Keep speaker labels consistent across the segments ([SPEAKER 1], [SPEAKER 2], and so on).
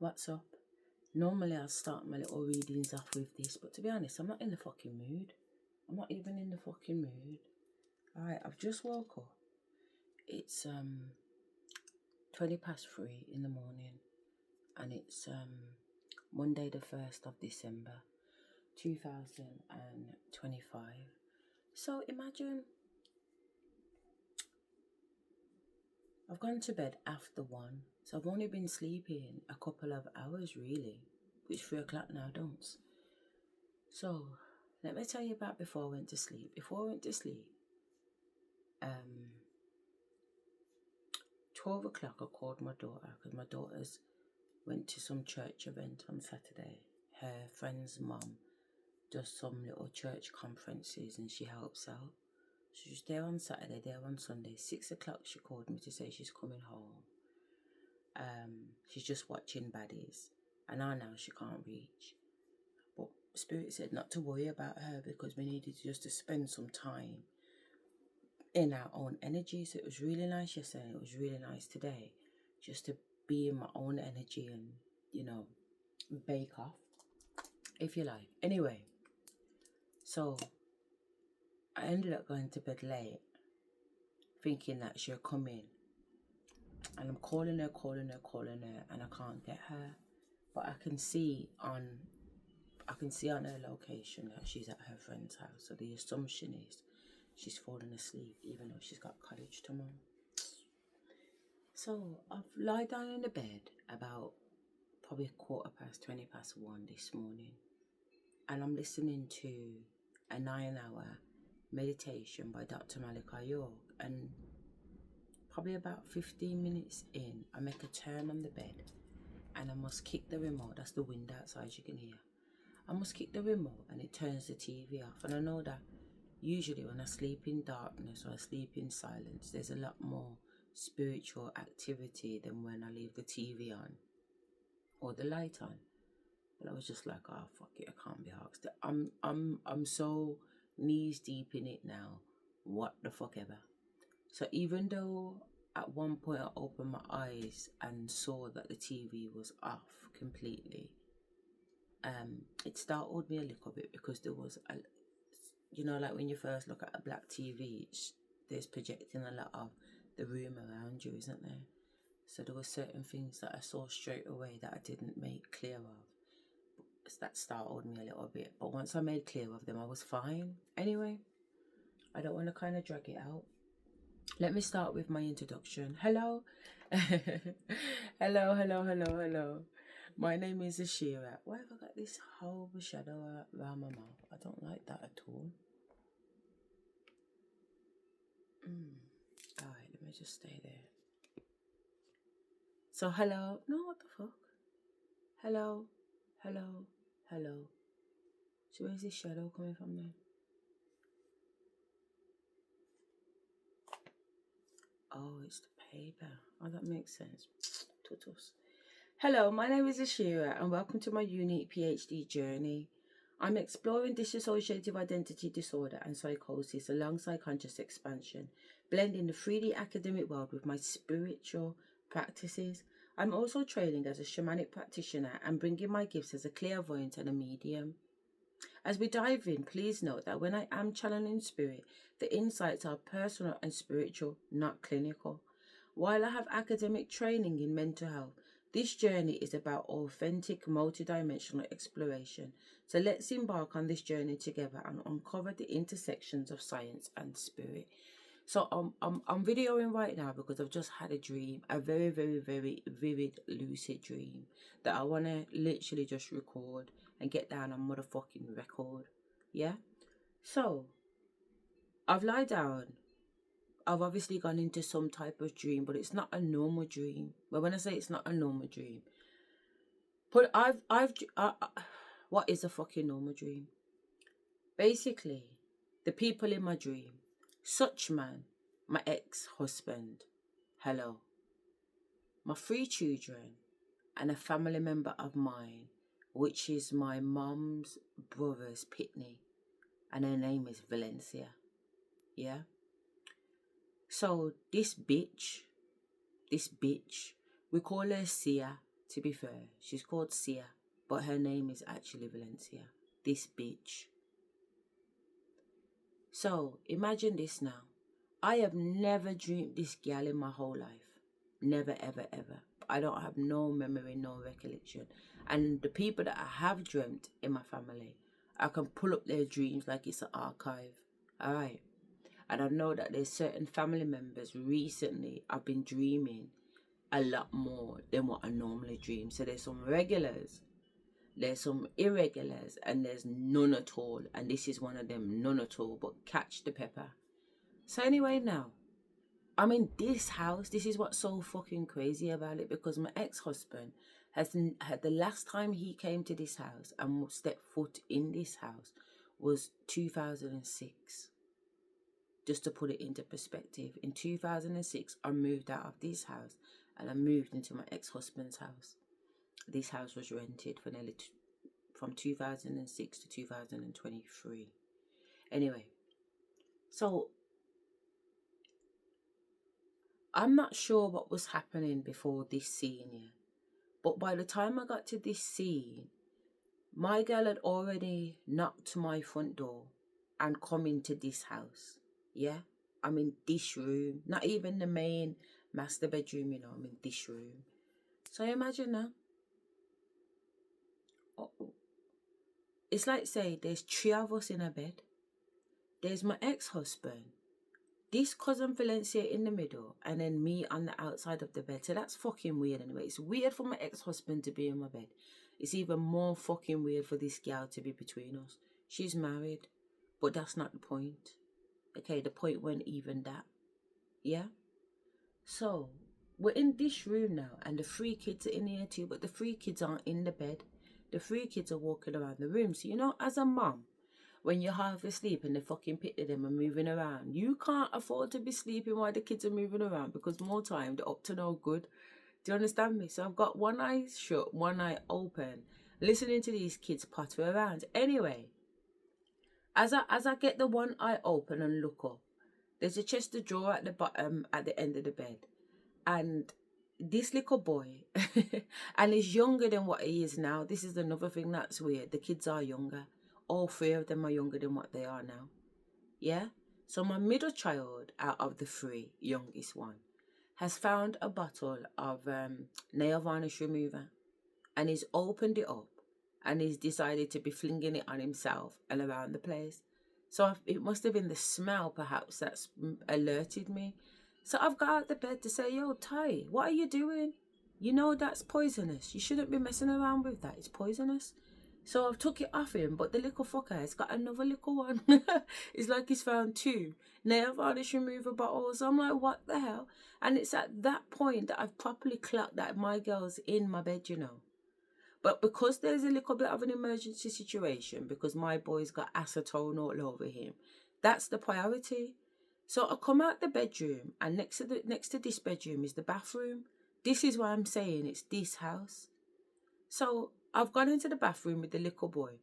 [SPEAKER 1] What's up? Normally I'll start my little readings off with this, but to be honest, I'm not in the fucking mood. I'm not even in the fucking mood. Alright, I've just woke up. It's 3:20 in the morning, and it's Monday the 1st of December 2025. So imagine I've gone to bed after 1, so I've only been sleeping a couple of hours really, which 3 o'clock now, don't. So let me tell you about before I went to sleep. Before I went to sleep, 12 o'clock I called my daughter, because my daughter's went to some church event on Saturday. Her friend's mum does some little church conferences and she helps out. She was there on Saturday, there on Sunday. 6 o'clock she called me to say she's coming home. She's just watching baddies, and I know she can't reach. But Spirit said not to worry about her because we needed just to spend some time in our own energy. So it was really nice yesterday. It was really nice today, just to be in my own energy and, you know, bake off, if you like. Anyway, so I ended up going to bed late, thinking that she'll come in. And I'm calling her, and I can't get her. But I can see on her location that she's at her friend's house. So the assumption is she's fallen asleep, even though she's got college tomorrow. So I've lied down in the bed about probably 1:20 this morning, and I'm listening to a 9-hour meditation by Dr. Malika York, and probably about 15 minutes in, I make a turn on the bed and I must kick the remote. That's the wind outside, you can hear. I must kick the remote and it turns the TV off. And I know that usually when I sleep in darkness or I sleep in silence, there's a lot more spiritual activity than when I leave the TV on or the light on. But I was just like, oh fuck it, I can't be asked. I'm so knees deep in it now. What the fuck ever. So even though at one point I opened my eyes and saw that the TV was off completely, it startled me a little bit because there was a, you know, like when you first look at a black TV, there's projecting a lot of the room around you, isn't there? So there were certain things that I saw straight away that I didn't make clear of. That startled me a little bit, but once I made clear of them, I was fine. Anyway, I don't want to kind of drag it out. Let me start with my introduction. Hello. hello. My name is Asherah. Why have I got this whole shadow around my mouth? I don't like that at all. Alright, let me just stay there. So hello. No, what the fuck? Hello. So where's this shadow coming from then? Oh, it's the paper. Oh, that makes sense. Tutus. Hello, my name is Asherah and welcome to my unique PhD journey. I'm exploring dissociative identity disorder and psychosis alongside conscious expansion, blending the 3D academic world with my spiritual practices. I'm also training as a shamanic practitioner and bringing my gifts as a clairvoyant and a medium. As we dive in, please note that when I am channeling spirit, the insights are personal and spiritual, not clinical. While I have academic training in mental health, this journey is about authentic, multidimensional exploration. So let's embark on this journey together and uncover the intersections of science and spirit. So I'm videoing right now because I've just had a dream, a very, very, very vivid, lucid dream that I want to literally just record and get down on motherfucking record. Yeah? So, I've lied down. I've obviously gone into some type of dream, but it's not a normal dream. But when I say it's not a normal dream, but what is a fucking normal dream? Basically, the people in my dream, such man, my ex-husband, hello, my 3 children, and a family member of mine, which is my mum's brother's pitney, and her name is Valencia. Yeah? So this bitch, we call her Sia. to be fair. She's called Sia, but her name is actually Valencia. This bitch. So, imagine this now. I have never dreamed this gal in my whole life. Never, ever, ever. I don't have no memory, no recollection. And the people that I have dreamt in my family, I can pull up their dreams like it's an archive. Alright. And I know that there's certain family members recently I've been dreaming a lot more than what I normally dream. So there's some regulars, there's some irregulars, and there's none at all. And this is one of them, none at all, but catch the pepper. So anyway, now, I'm in this house. This is what's so fucking crazy about it, because my ex-husband has had, the last time he came to this house and stepped foot in this house was 2006. Just to put it into perspective, in 2006, I moved out of this house and I moved into my ex-husband's house. This house was rented for nearly from 2006 to 2023. Anyway, so I'm not sure what was happening before this scene here, but by the time I got to this scene, my girl had already knocked my front door and come into this house. Yeah, I'm in this room, not even the main master bedroom, you know, I'm in this room. So imagine now. It's like, say, there's 3 of us in a bed. There's my ex-husband, this cousin Valencia in the middle, and then me on the outside of the bed. So that's fucking weird anyway. It's weird for my ex-husband to be in my bed. It's even more fucking weird for this gal to be between us. She's married, but that's not the point. Okay, the point wasn't even that. Yeah? So, we're in this room now, and the 3 kids are in here too, but the 3 kids aren't in the bed. The 3 kids are walking around the room. So, you know, as a mum, when you're half asleep and the fucking pit of them are moving around, you can't afford to be sleeping while the kids are moving around, because more time they're up to no good. Do you understand me? So I've got one eye shut, one eye open, listening to these kids potter around. Anyway, as I get the one eye open and look up, there's a chest of drawer at the bottom at the end of the bed. And this little boy, and he's younger than what he is now. This is another thing that's weird. The kids are younger. All 3 of them are younger than what they are now. Yeah? So my middle child, out of the 3, youngest one, has found a bottle of nail varnish remover. And he's opened it up. And he's decided to be flinging it on himself and around the place. So it must have been the smell, perhaps, that's alerted me. So I've got out the bed to say, yo, Ty, what are you doing? You know that's poisonous. You shouldn't be messing around with that. It's poisonous. So I've took it off him, but the little fucker has got another little one. It's like he's found 2 nail varnish remover bottles. I'm like, what the hell? And it's at that point that I've properly clocked that my girl's in my bed, you know. But because there's a little bit of an emergency situation, because my boy's got acetone all over him, that's the priority. So I come out the bedroom, and next to this bedroom is the bathroom. This is why I'm saying it's this house. So I've gone into the bathroom with the little boy,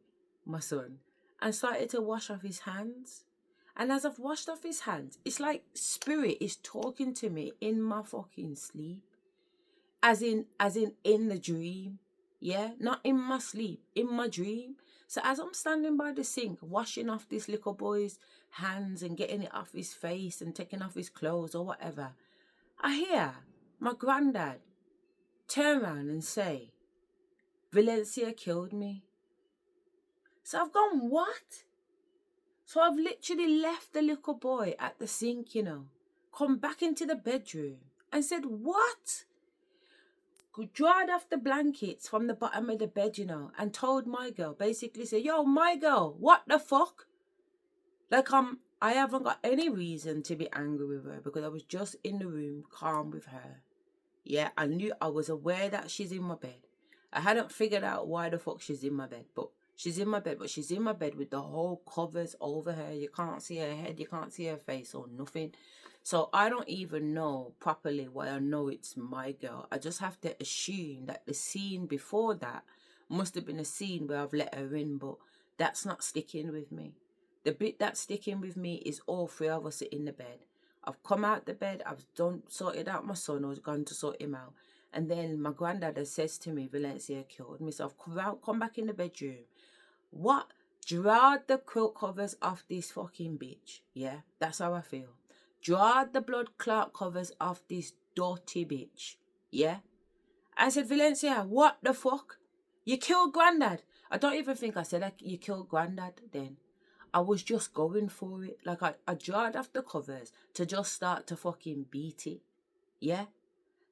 [SPEAKER 1] my son, and started to wash off his hands. And as I've washed off his hands, it's like spirit is talking to me in my fucking sleep. As in the dream. Yeah, not in my sleep, in my dream. So as I'm standing by the sink, washing off this little boy's hands and getting it off his face and taking off his clothes or whatever, I hear my granddad turn around and say, Valencia killed me. So I've gone, what? So I've literally left the little boy at the sink, you know, come back into the bedroom and said, what? Dried off the blankets from the bottom of the bed, you know, and told my girl, basically said, yo, my girl, what the fuck? Like, I haven't got any reason to be angry with her, because I was just in the room, calm with her. Yeah, I was aware that she's in my bed. I hadn't figured out why the fuck she's in my bed, but she's in my bed, with the whole covers over her. You can't see her head, you can't see her face or nothing. So I don't even know properly why I know it's my girl. I just have to assume that the scene before that must have been a scene where I've let her in, but that's not sticking with me. The bit that's sticking with me is all 3 of us are in the bed. I've come out the bed, I've sorted out my son, I was going to sort him out. And then my granddad has says to me, Valencia killed me. So I've come back in the bedroom. What? Draw the quilt covers off this fucking bitch. Yeah, that's how I feel. Draw the blood clot covers off this dirty bitch. Yeah. I said, Valencia, what the fuck? You killed granddad. I don't even think I said like you killed granddad then. I was just going for it. Like I drawed off the covers to just start to fucking beat it. Yeah.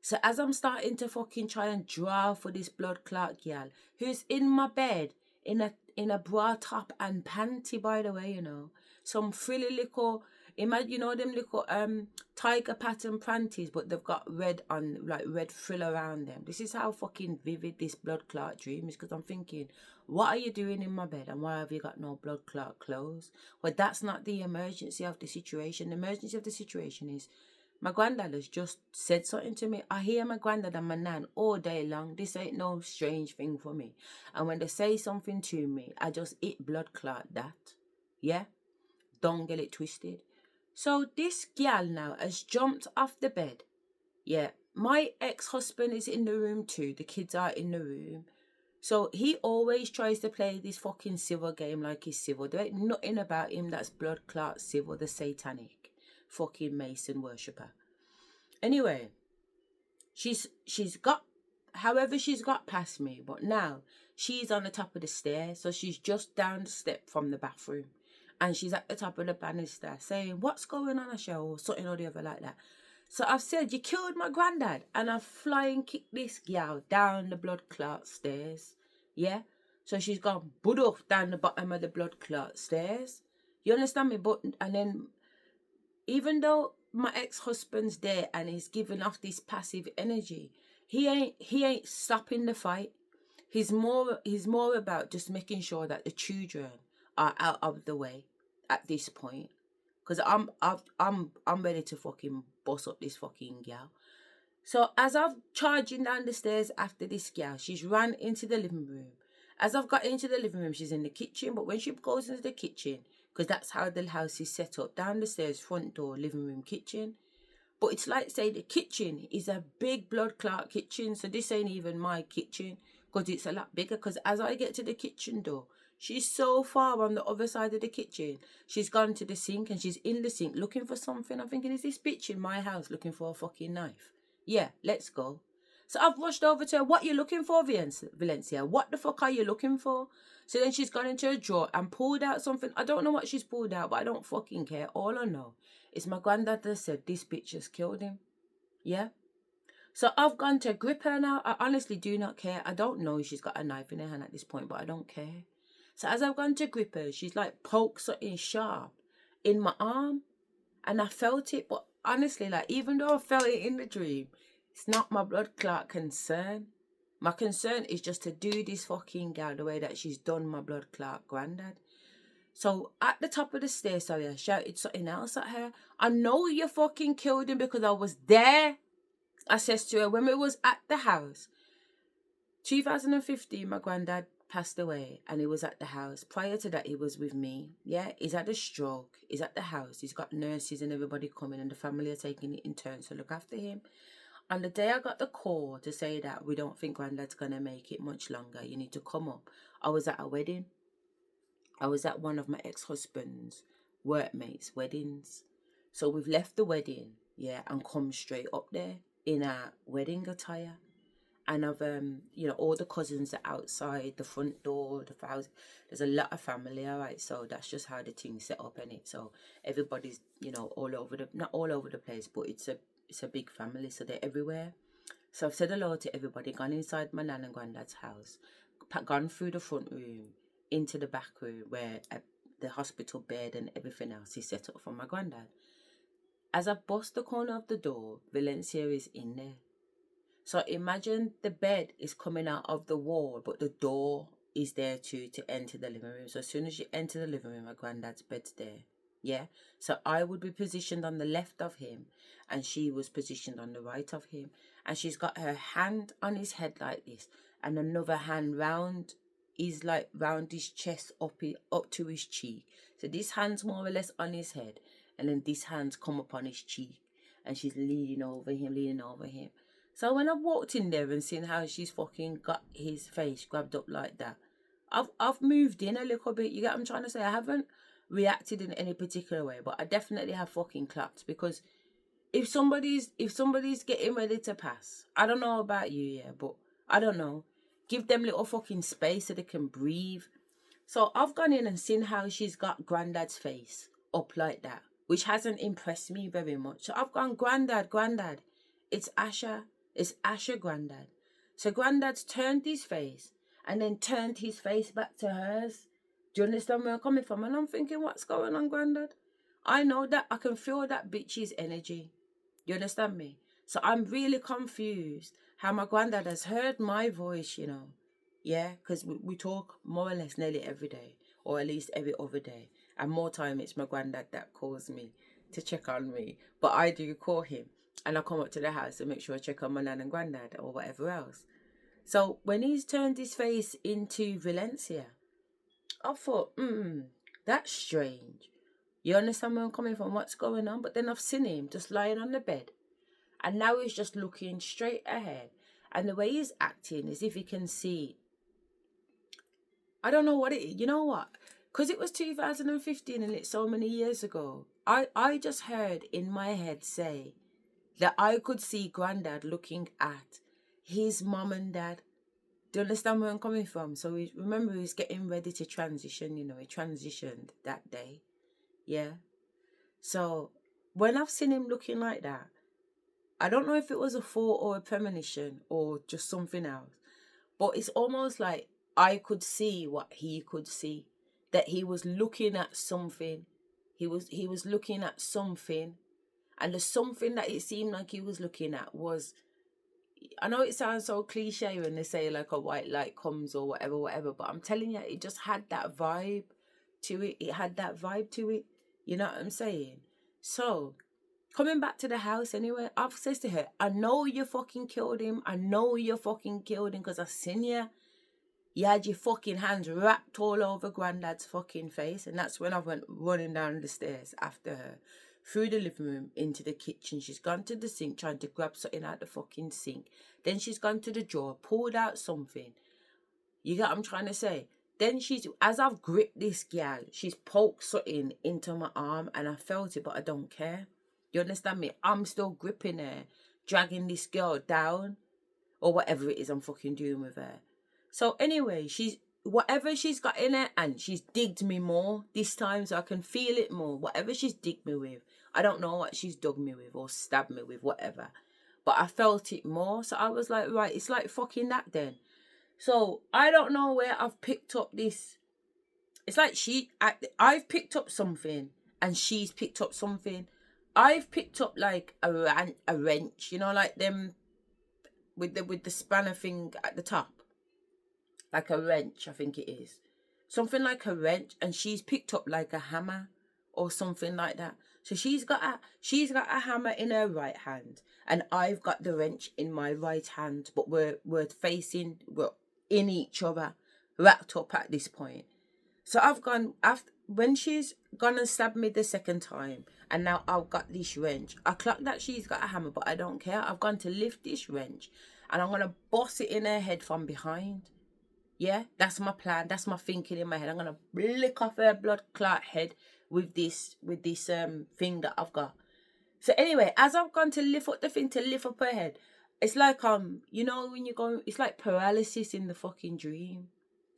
[SPEAKER 1] So as I'm starting to fucking try and draw for this blood clot girl who's in my bed in a bra top and panty, by the way, you know, some frilly little, imagine, you know, them little tiger pattern panties, but they've got red on, like red frill around them. This is how fucking vivid this blood clot dream is, because I'm thinking, what are you doing in my bed and why have you got no blood clot clothes? Well, that's not the emergency of the situation. The emergency of the situation is my granddad has just said something to me. I hear my granddad and my nan all day long. This ain't no strange thing for me. And when they say something to me, I just eat blood clot that. Yeah? Don't get it twisted. So this gal now has jumped off the bed. Yeah. My ex-husband is in the room too. The kids are in the room. So he always tries to play this fucking civil game like he's civil. There ain't nothing about him that's blood clot civil, the satanic fucking Mason worshipper. Anyway, she's got past me, but now she's on the top of the stairs, so she's just down the step from the bathroom, and she's at the top of the banister saying, "What's going on, Asherah?" or something or the other like that. So I've said, "You killed my granddad," and I flying kick this gal down the blood clot stairs. Yeah, so she's gone off down the bottom of the blood clot stairs. You understand me? But and then, even though my ex-husband's there and he's giving off this passive energy, he ain't stopping the fight. He's more about just making sure that the children are out of the way at this point. Cause I'm ready to fucking boss up this fucking gal. So as I'm charging down the stairs after this gal, she's ran into the living room. As I've got into the living room, she's in the kitchen. But when she goes into the kitchen, because that's how the house is set up, down the stairs, front door, living room, kitchen. But it's like, say, the kitchen is a big blood clot kitchen. So this ain't even my kitchen, because it's a lot bigger. Because as I get to the kitchen door, she's so far on the other side of the kitchen. She's gone to the sink and she's in the sink looking for something. I'm thinking, is this bitch in my house looking for a fucking knife? Yeah, let's go. So I've rushed over to her. What you looking for, Valencia? What the fuck are you looking for? So then she's gone into a drawer and pulled out something. I don't know what she's pulled out, but I don't fucking care. All I know is my granddad that said this bitch has killed him. Yeah? So I've gone to grip her now. I honestly do not care. I don't know if she's got a knife in her hand at this point, but I don't care. So as I've gone to grip her, she's like poked something sharp in my arm. And I felt it, but honestly, like, even though I felt it in the dream, it's not my blood clot concern. My concern is just to do this fucking gal the way that she's done my blood clot granddad. So at the top of the stairs, I shouted something else at her. I know you fucking killed him because I was there. I says to her, when we was at the house, 2015, my granddad passed away and he was at the house. Prior to that, he was with me. Yeah, he's had a stroke. He's at the house. He's got nurses and everybody coming, and the family are taking it in turns to look after him. On the day I got the call to say that we don't think granddad's going to make it much longer, you need to come up, I was at a wedding. I was at one of my ex-husband's workmates' weddings. So we've left the wedding, yeah, and come straight up there in our wedding attire. And I've, all the cousins are outside, the front door, the house. There's a lot of family, all right? So that's just how the thing's set up, innit? So everybody's, all over not all over the place, but it's a big family, so they're everywhere. So I've said hello to everybody, gone inside my nan and granddad's house, gone through the front room, into the back room where the hospital bed and everything else is set up for my granddad. As I bust the corner of the door, Valencia is in there. So imagine the bed is coming out of the wall, but the door is there too to enter the living room. So as soon as you enter the living room, my granddad's bed's there. Yeah. So I would be positioned on the left of him and she was positioned on the right of him. And she's got her hand on his head like this and another hand round his chest up to his cheek. So this hand's more or less on his head and then this hand's come up on his cheek and she's leaning over him. So when I've walked in there and seen how she's fucking got his face grabbed up like that, I've moved in a little bit. You get what I'm trying to say? I haven't reacted in any particular way, but I definitely have fucking clapped, because if somebody's getting ready to pass, I don't know about you, yeah, but I don't know. Give them little fucking space so they can breathe. So I've gone in and seen how she's got Granddad's face up like that, which hasn't impressed me very much. So I've gone, Granddad, it's Asherah. It's Asherah, Granddad. So Granddad's turned his face and then turned his face back to hers. Do you understand where I'm coming from? And I'm thinking, what's going on, Granddad? I know that I can feel that bitch's energy. You understand me? So I'm really confused how my granddad has heard my voice, you know. Yeah, because we talk more or less nearly every day, or at least every other day. And more time it's my granddad that calls me to check on me. But I do call him, and I come up to the house to make sure I check on my nan and granddad or whatever else. So when he's turned his face into Valencia, I thought, that's strange. You understand where I'm coming from? What's going on? But then I've seen him just lying on the bed, and now he's just looking straight ahead. And the way he's acting is if he can see. I don't know what it is. You know what? Because it was 2015 and it's so many years ago. I just heard in my head say that I could see Granddad looking at his mum and dad. Do you understand where I'm coming from? So remember he was getting ready to transition, you know, he transitioned that day. Yeah. So when I've seen him looking like that, I don't know if it was a thought or a premonition or just something else, but it's almost like I could see what he could see, that he was looking at something. He was looking at something, and the something that it seemed like he was looking at was, I know it sounds so cliche when they say like a white light comes or whatever, but I'm telling you, it just had that vibe to it. It had that vibe to it. You know what I'm saying? So coming back to the house anyway, I've said to her, I know you fucking killed him. I know you fucking killed him because I seen you. You had your fucking hands wrapped all over Granddad's fucking face. And that's when I went running down the stairs after her, through the living room into the kitchen. She's gone to the sink trying to grab something out the fucking sink. Then she's gone to the drawer, pulled out something. You get what I'm trying to say? Then as I've gripped this gal, she's poked something into my arm and I felt it, but I don't care. You understand me? I'm still gripping her, dragging this girl down, or whatever it is I'm fucking doing with her. So anyway, whatever she's got in her, and she's digged me more this time, so I can feel it more. Whatever she's digged me with, I don't know what she's dug me with or stabbed me with, whatever. But I felt it more, so I was like, right, it's like fucking that then. So I don't know where I've picked up this. It's like I've picked up something and she's picked up something. I've picked up like a wrench, you know, like them with the spanner thing at the top. Like a wrench, I think it is. Something like a wrench, and she's picked up like a hammer or something like that. So she's got a hammer in her right hand, and I've got the wrench in my right hand, but we're in each other, wrapped up at this point. So when she's gonna stab me the second time, and now I've got this wrench. I clocked that she's got a hammer, but I don't care. I've gone to lift this wrench, and I'm gonna boss it in her head from behind. Yeah, that's my plan. That's my thinking in my head. I'm gonna lick off her blood clot head with this thing that I've got. So anyway, as I've gone to lift up the thing to lift up her head, it's like you know when you go, it's like paralysis in the fucking dream.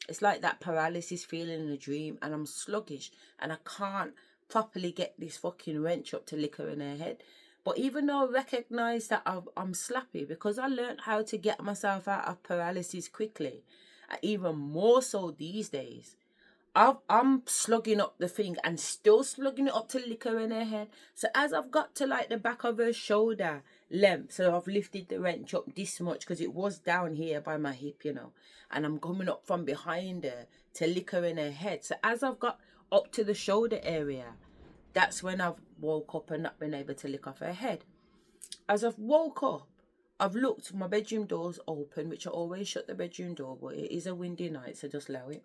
[SPEAKER 1] It's like that paralysis feeling in a dream, and I'm sluggish and I can't properly get this fucking wrench up to lick her in her head. But even though I recognise that I'm slappy, because I learned how to get myself out of paralysis quickly, even more so these days, I'm slugging up the thing and still slugging it up to lick her in her head. So as I've got to like the back of her shoulder length, so I've lifted the wrench up this much because it was down here by my hip, you know, and I'm coming up from behind her to lick her in her head. So as I've got up to the shoulder area, that's when I've woke up and not been able to lick off her head. As I've woke up, I've looked, my bedroom door's open, which I always shut the bedroom door, but it is a windy night, so just allow it.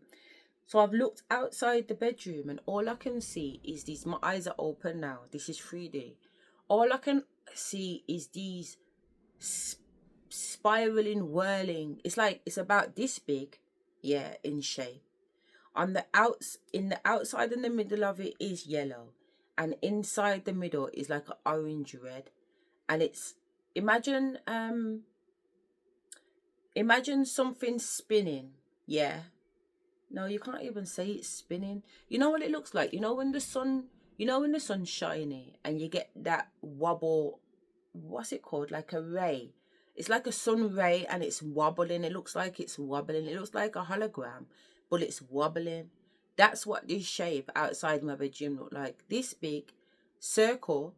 [SPEAKER 1] So I've looked outside the bedroom, and all I can see is these, my eyes are open now, this is 3D. All I can see is these spiraling, whirling. It's like it's about this big, yeah, in shape. On the in the outside and the middle of it is yellow, and inside the middle is like an orange red, and it's imagine imagine something spinning, yeah. No, you can't even say it's spinning. You know what it looks like? You know when the sun, when the sun's shiny and you get that wobble, what's it called? Like a ray. It's like a sun ray and it's wobbling. It looks like it's wobbling. It looks like a hologram, but it's wobbling. That's what this shape outside my bedroom looked like. This big circle,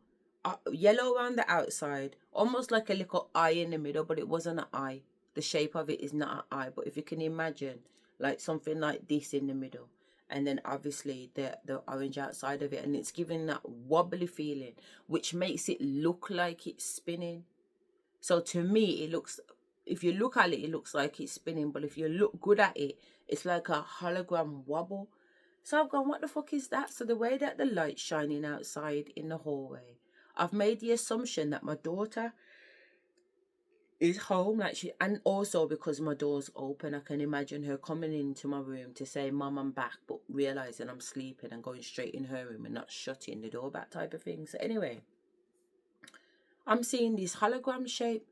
[SPEAKER 1] yellow around the outside, almost like a little eye in the middle, but it wasn't an eye. The shape of it is not an eye, but if you can imagine, like something like this in the middle, and then obviously the orange outside of it, and it's giving that wobbly feeling, which makes it look like it's spinning. So to me, it looks, if you look at it, it looks like it's spinning, but if you look good at it, it's like a hologram wobble. So I've gone, what the fuck is that? So the way that the light's shining outside in the hallway, I've made the assumption that my daughter is home, like and also because my door's open, I can imagine her coming into my room to say, "Mom, I'm back," but realizing I'm sleeping and going straight in her room and not shutting the door back, type of thing. So anyway, I'm seeing this hologram shape.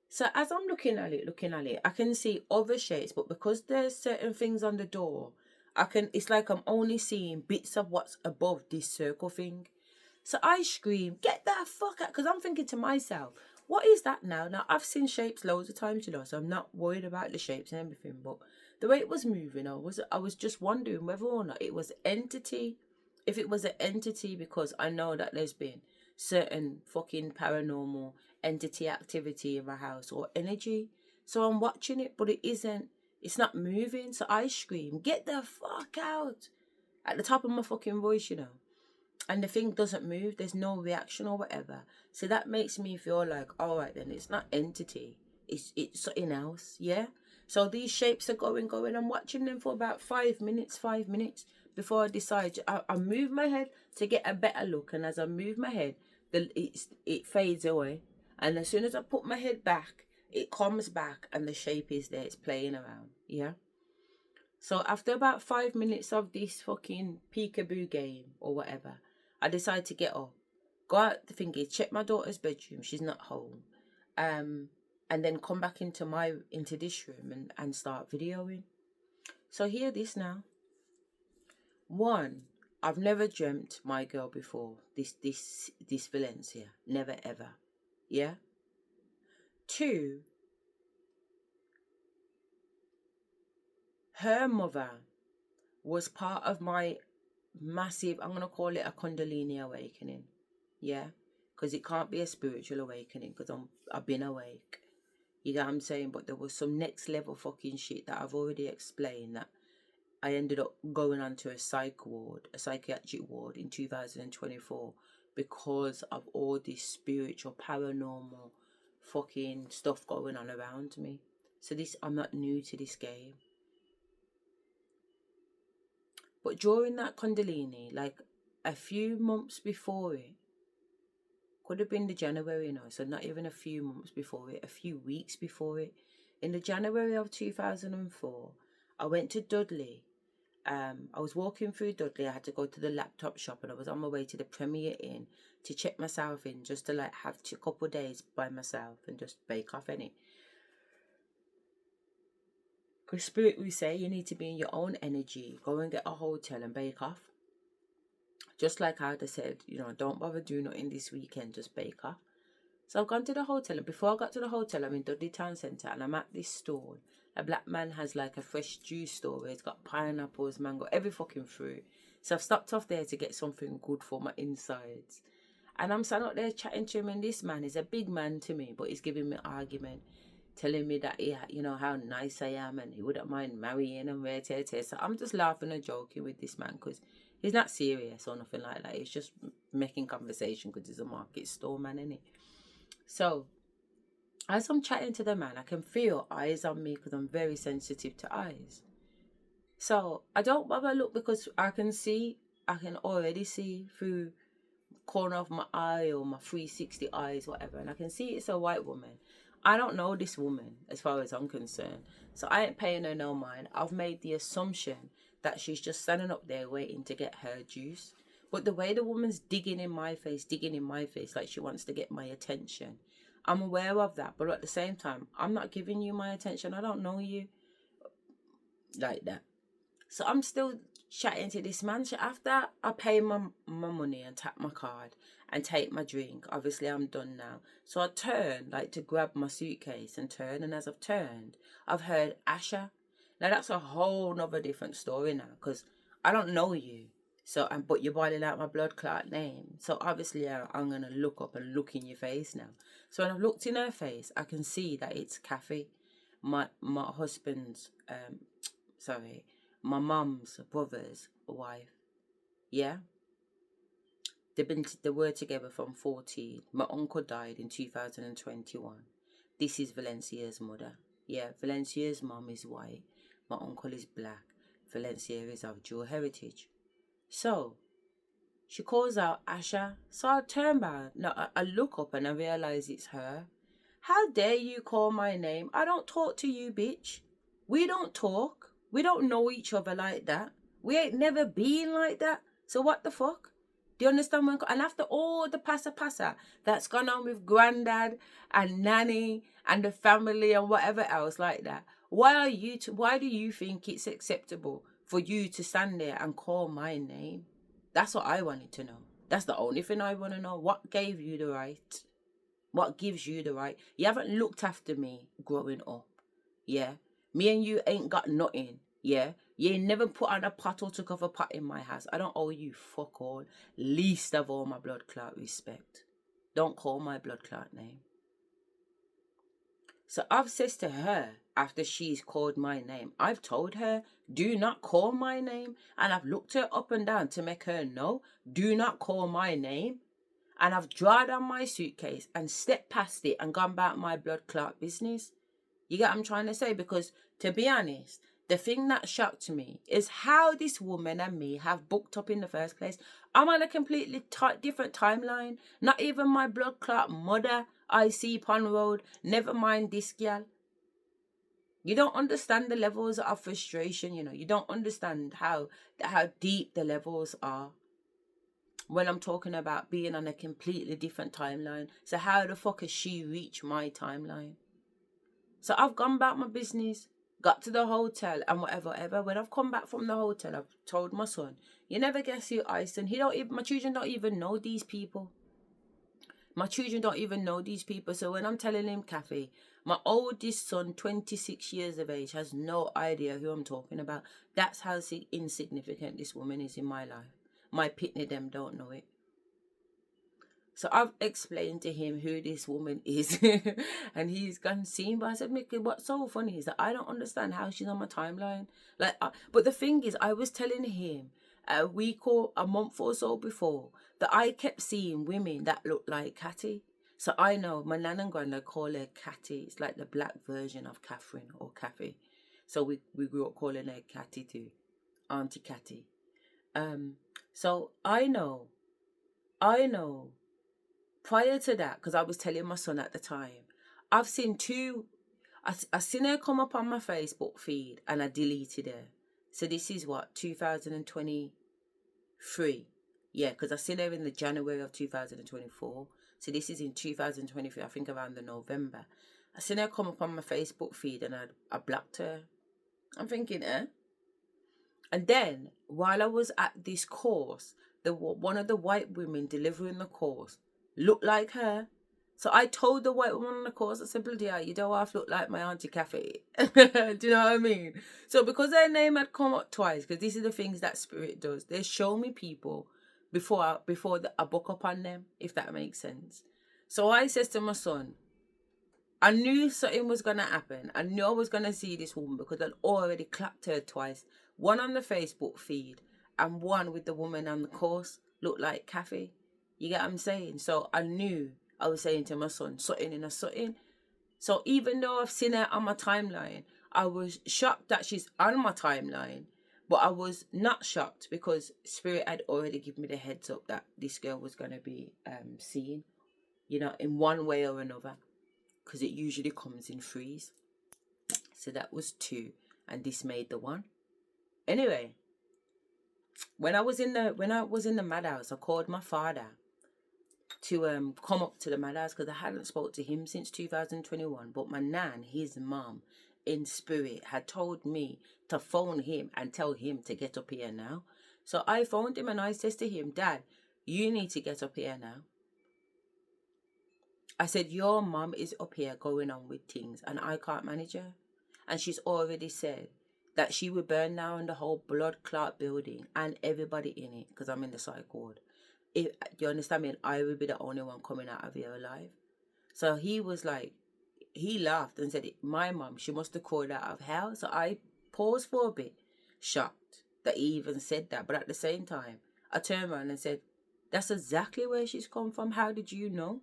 [SPEAKER 1] So as I'm looking at it, I can see other shapes, but because there's certain things on the door, it's like I'm only seeing bits of what's above this circle thing. So I scream, "Get that fuck out!" Because I'm thinking to myself, what is that now? Now, I've seen shapes loads of times, so I'm not worried about the shapes and everything. But the way it was moving, I was just wondering whether or not it was entity. If it was an entity, because I know that there's been certain fucking paranormal entity activity in my house or energy. So I'm watching it, but it isn't. It's not moving. So I scream, "Get the fuck out!" at the top of my fucking voice, and the thing doesn't move. There's no reaction or whatever. So that makes me feel like, all right, then it's not entity, it's something else, yeah. So these shapes are going. I'm watching them for about 5 minutes before I decide. I move my head to get a better look, and as I move my head, it fades away, and as soon as I put my head back, it comes back and the shape is there. It's playing around, yeah. So after about 5 minutes of this fucking peekaboo game or whatever, I decide to get up, go out the thingy, check my daughter's bedroom, she's not home, and then come back into this room and start videoing. So hear this now. One, I've never dreamt my girl before. This Valencia, never ever, yeah. Two, her mother was part of my massive, I'm going to call it a Kundalini awakening, yeah, because it can't be a spiritual awakening because I've been awake, you get what I'm saying, but there was some next level fucking shit that I've already explained, that I ended up going onto a psychiatric ward in 2024 because of all this spiritual paranormal fucking stuff going on around me. So I'm not new to this game. But during that Kundalini, like a few months before it, could have been the January, so not even a few months before it, a few weeks before it, in the January of 2004, I went to Dudley. I was walking through Dudley. I had to go to the laptop shop, and I was on my way to the Premier Inn to check myself in, just to like have a couple of days by myself and just bake off any. Because Spirit, we say you need to be in your own energy. Go and get a hotel and bake off. Just like how they said, don't bother doing nothing this weekend, just bake off. So I've gone to the hotel, and before I got to the hotel, I'm in Dudley Town Centre, and I'm at this store. A black man has like a fresh juice store where it's got pineapples, mango, every fucking fruit. So I've stopped off there to get something good for my insides. And I'm standing up there chatting to him, and this man is a big man to me, but he's giving me argument, telling me that how nice I am and he wouldn't mind marrying and rare. So I'm just laughing and joking with this man because he's not serious or nothing like that. He's just making conversation because he's a market store man, innit? So as I'm chatting to the man, I can feel eyes on me because I'm very sensitive to eyes. So I don't bother look because I can already see through corner of my eye or my 360 eyes, whatever, and I can see it's a white woman. I don't know this woman as far as I'm concerned. So I ain't paying her no mind. I've made the assumption that she's just standing up there waiting to get her juice. But the way the woman's digging in my face, like she wants to get my attention, I'm aware of that. But at the same time, I'm not giving you my attention. I don't know you like that. So I'm still chatting to this man. So after I pay my money and tap my card and take my drink, obviously I'm done now. So I turn like to grab my suitcase and turn. And as I've turned, I've heard Asherah. Now that's a whole nother different story now, because I don't know you. So, but you're boiling out my blood clot name. So obviously I'm going to look up and look in your face now. So when I've looked in her face, I can see that it's Kathy, my husband's, my mum's brother's wife. Yeah? They were together from 14. My uncle died in 2021. This is Valencia's mother. Yeah, Valencia's mum is white. My uncle is black. Valencia is of dual heritage. So, she calls out Asherah. So I turn back. No, I look up and I realise it's her. How dare you call my name? I don't talk to you, bitch. We don't talk. We don't know each other like that. We ain't never been like that. So what the fuck? Do you understand? And after all the passa that's gone on with granddad and nanny and the family and whatever else like that, why do you think it's acceptable for you to stand there and call my name? That's what I wanted to know. That's the only thing I want to know. What gave you the right? What gives you the right? You haven't looked after me growing up. Yeah? Me and you ain't got nothing. Yeah? You ain't never put on a pot or took off a pot in my house. I don't owe you fuck all. Least of all my blood clot respect. Don't call my blood clot name. So I've said to her, after she's called my name, I've told her, do not call my name. And I've looked her up and down to make her know, do not call my name. And I've drawn on my suitcase and stepped past it and gone about my blood clot business. You get what I'm trying to say? Because, to be honest, the thing that shocked me is how this woman and me have booked up in the first place. I'm on a completely different timeline. Not even my blood clot mother I see upon road. Never mind this girl. You don't understand the levels of frustration, you know. You don't understand how deep the levels are when I'm talking about being on a completely different timeline. So how the fuck has she reached my timeline? So I've gone about my business, got to the hotel and whatever. When I've come back from the hotel, I've told my son, you never guess who Iceland. My children don't even know these people. My children don't even know these people. So when I'm telling him, Kathy, my oldest son, 26 years of age, has no idea who I'm talking about. That's how insignificant this woman is in my life. My pitney them don't know it. So I've explained to him who this woman is. And he's gone seen. But I said, Mickey, what's so funny is that I don't understand how she's on my timeline. But the thing is, I was telling him a week or a month or so before that I kept seeing women that looked like Catty. So I know my nan and granddad call her Catty. It's like the black version of Catherine or Kathy. So we grew up calling her Catty too. Auntie Catty. So I know. Prior to that, because I was telling my son at the time, I've seen I seen her come up on my Facebook feed and I deleted her. So this is what, 2023? Yeah, because I seen her in the January of 2024. So this is in 2023, I think around the November. I seen her come up on my Facebook feed and I blocked her. I'm thinking, eh? And then, while I was at this course, one of the white women delivering the course looked like her. So I told the white woman on the course, I said, bloody hell, you don't have to look like my Auntie Kathy. Do you know what I mean? So because her name had come up twice, because these are the things that spirit does, they show me people before I book up on them, if that makes sense. So I says to my son, I knew something was going to happen. I knew I was going to see this woman because I'd already clapped her twice. One on the Facebook feed and one with the woman on the course looked like Kathy. You get what I'm saying? So I knew I was saying to my son, something in a something. So even though I've seen her on my timeline, I was shocked that she's on my timeline. But I was not shocked because Spirit had already given me the heads up that this girl was going to be seen, you know, in one way or another. because it usually comes in threes. So that was 2, and this made the 1. Anyway, when I was in the madhouse, I called my father to come up to the madhouse because I hadn't spoke to him since 2021. But my nan, his mum, in spirit, had told me to phone him and tell him to get up here now. So I phoned him and I says to him, Dad, you need to get up here now. I said, your mum is up here going on with things and I can't manage her. And she's already said that she will burn down the whole blood clot building and everybody in it, because I'm in the psych ward. If you understand me, and I will be the only one coming out of here alive. So he was like, he laughed and said, my mum, she must have crawled out of hell. So I paused for a bit, shocked that he even said that. But at the same time, I turned around and said, that's exactly where she's come from. How did you know?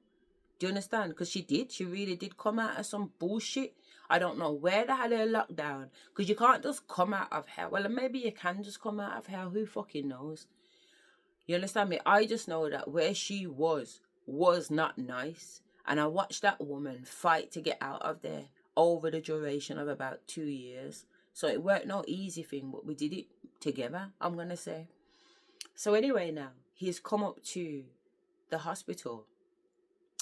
[SPEAKER 1] Do you understand? Because she did. She really did come out of some bullshit. I don't know where they had her locked down. Because you can't just come out of hell. Well, maybe you can just come out of hell. Who fucking knows? You understand me? I just know that where she was not nice. And I watched that woman fight to get out of there over the duration of about 2 years. So it weren't no easy thing, but we did it together, I'm going to say. So anyway now, he's come up to the hospital.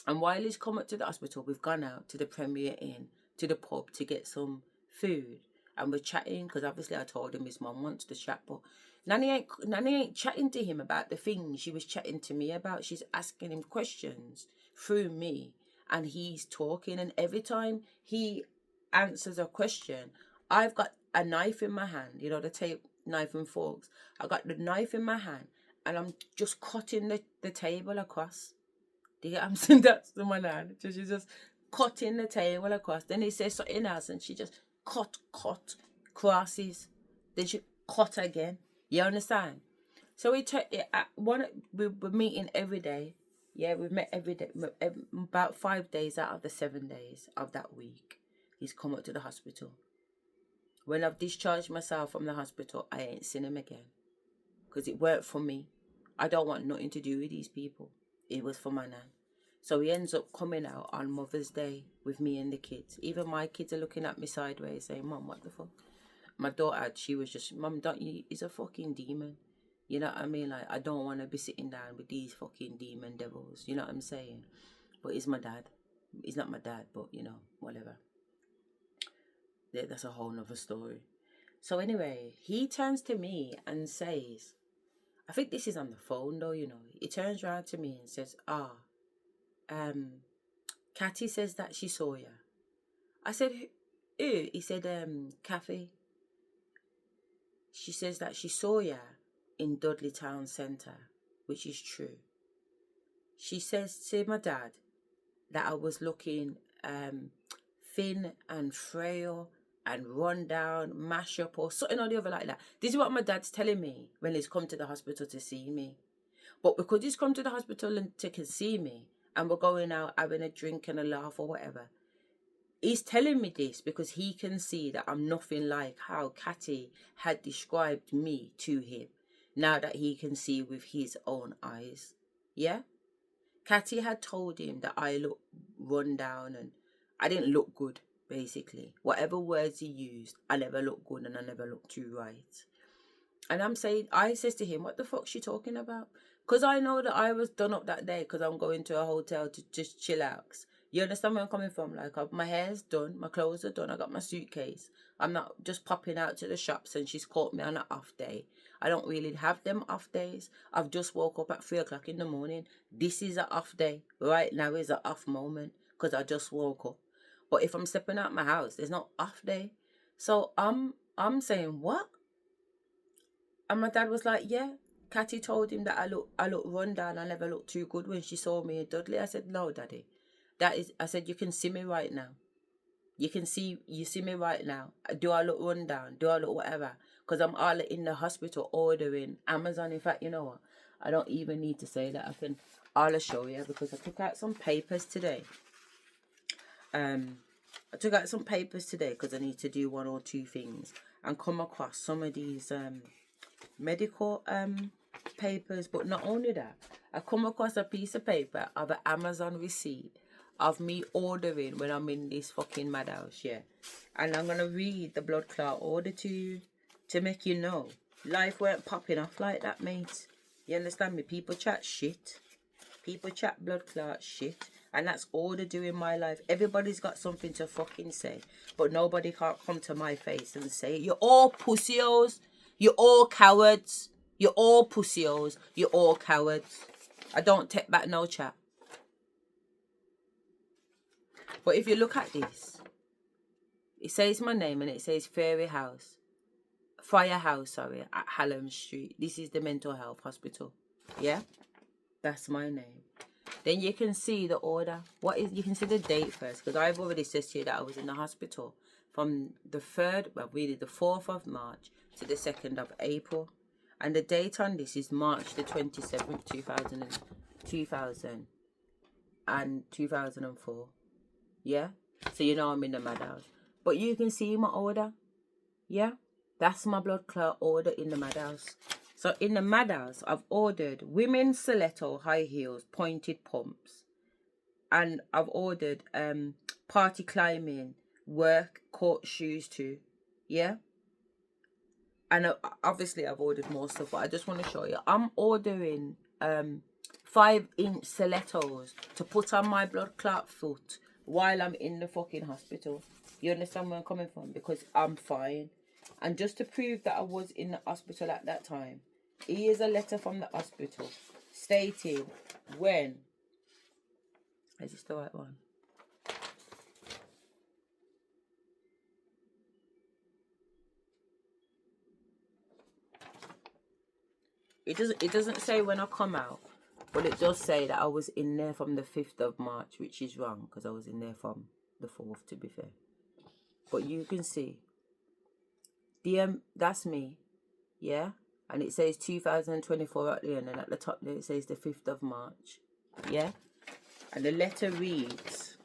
[SPEAKER 1] And while he's come up to the hospital, we've gone out to the Premier Inn, to the pub to get some food. And we're chatting, because obviously I told him his mum wants to chat. But Nanny ain't chatting to him about the things she was chatting to me about. She's asking him questions through me. And he's talking. And every time he answers a question, I've got a knife in my hand. You know, the tape, knife and forks. I got the knife in my hand. And I'm just cutting the table across. Do you get what I'm saying? That's the one hand. So she's just cutting the table across. Then he says something else and she just cut, crosses. Then she cut again. You understand? So we're meeting every day. Yeah, we've met every day. About 5 days out of the 7 days of that week, he's come up to the hospital. When I've discharged myself from the hospital, I ain't seen him again. Because it weren't for me. I don't want nothing to do with these people. It was for my nan. So he ends up coming out on Mother's Day with me and the kids. Even my kids are looking at me sideways saying, Mum, what the fuck? My daughter, she was just, Mum, don't you, he's a fucking demon. You know what I mean? Like, I don't want to be sitting down with these fucking demon devils. You know what I'm saying? But he's my dad. He's not my dad, but, you know, whatever. That's a whole nother story. So anyway, he turns to me and says, I think this is on the phone though, you know. He turns around to me and says, Cathy says that she saw you. I said, who? He said, Kathy. She says that she saw you in Dudley Town Centre, which is true. She says to my dad that I was looking thin and frail and run down, mash up or something or the other like that. This is what my dad's telling me when he's come to the hospital to see me. But because he's come to the hospital and to see me and we're going out having a drink and a laugh or whatever, he's telling me this because he can see that I'm nothing like how Cathy had described me to him. Now that he can see with his own eyes. Yeah? Cathy had told him that I look run down and I didn't look good. Basically, whatever words he used, I never looked good and I never looked too right. And I says to him, what the fuck's she talking about? Because I know that I was done up that day because I'm going to a hotel to just chill out. You understand where I'm coming from? Like, my hair's done, my clothes are done, I got my suitcase. I'm not just popping out to the shops and she's caught me on an off day. I don't really have them off days. I've just woke up at 3 o'clock in the morning. This is an off day. Right now is an off moment because I just woke up. But if I'm stepping out my house, there's no off day. So I'm saying, what? And my dad was like, yeah. Cathy told him that I look run down. I never looked too good when she saw me in Dudley. I said, no, Daddy. I said, you can see me right now. You see me right now. Do I look run down? Do I look whatever? Because I'm all in the hospital ordering Amazon. In fact, you know what? I don't even need to say that. I'll show you because I took out some papers today. I took out some papers today because I need to do 1 or 2 things and come across some of these medical papers. But not only that, I come across a piece of paper of an Amazon receipt of me ordering when I'm in this fucking madhouse, yeah. And I'm gonna read the blood clot order to you to make you know life weren't popping off like that, mate. You understand me? People chat shit. People chat blood clot shit. And that's all they do in my life. Everybody's got something to fucking say. But nobody can't come to my face and say, you're all pussios. You're all cowards. You're all pussios. You're all cowards. I don't take back no chat. But if you look at this, it says my name and it says Firehouse, at Hallam Street. This is the mental health hospital. Yeah? That's my name. Then you can see the order. You can see the date first, because I've already said to you that I was in the hospital from the 4th of March to the 2nd of April. And the date on this is March the 27th, 2004. Yeah? So you know I'm in the madhouse. But you can see my order. Yeah? That's my blood clot order in the madhouse. So in the madhouse, I've ordered women's stiletto high heels, pointed pumps. And I've ordered party climbing, work, court shoes too. Yeah? And obviously I've ordered more stuff, but I just want to show you. I'm ordering 5-inch stilettos to put on my blood clot foot while I'm in the fucking hospital. You understand where I'm coming from? Because I'm fine. And just to prove that I was in the hospital at that time, here's a letter from the hospital stating when... Is this the right one? It doesn't say when I come out, but it does say that I was in there from the 5th of March, which is wrong because I was in there from the 4th, to be fair. But you can see, that's me, yeah? And it says 2024 at the end, and at the top there it says the 5th of March, yeah? And the letter reads,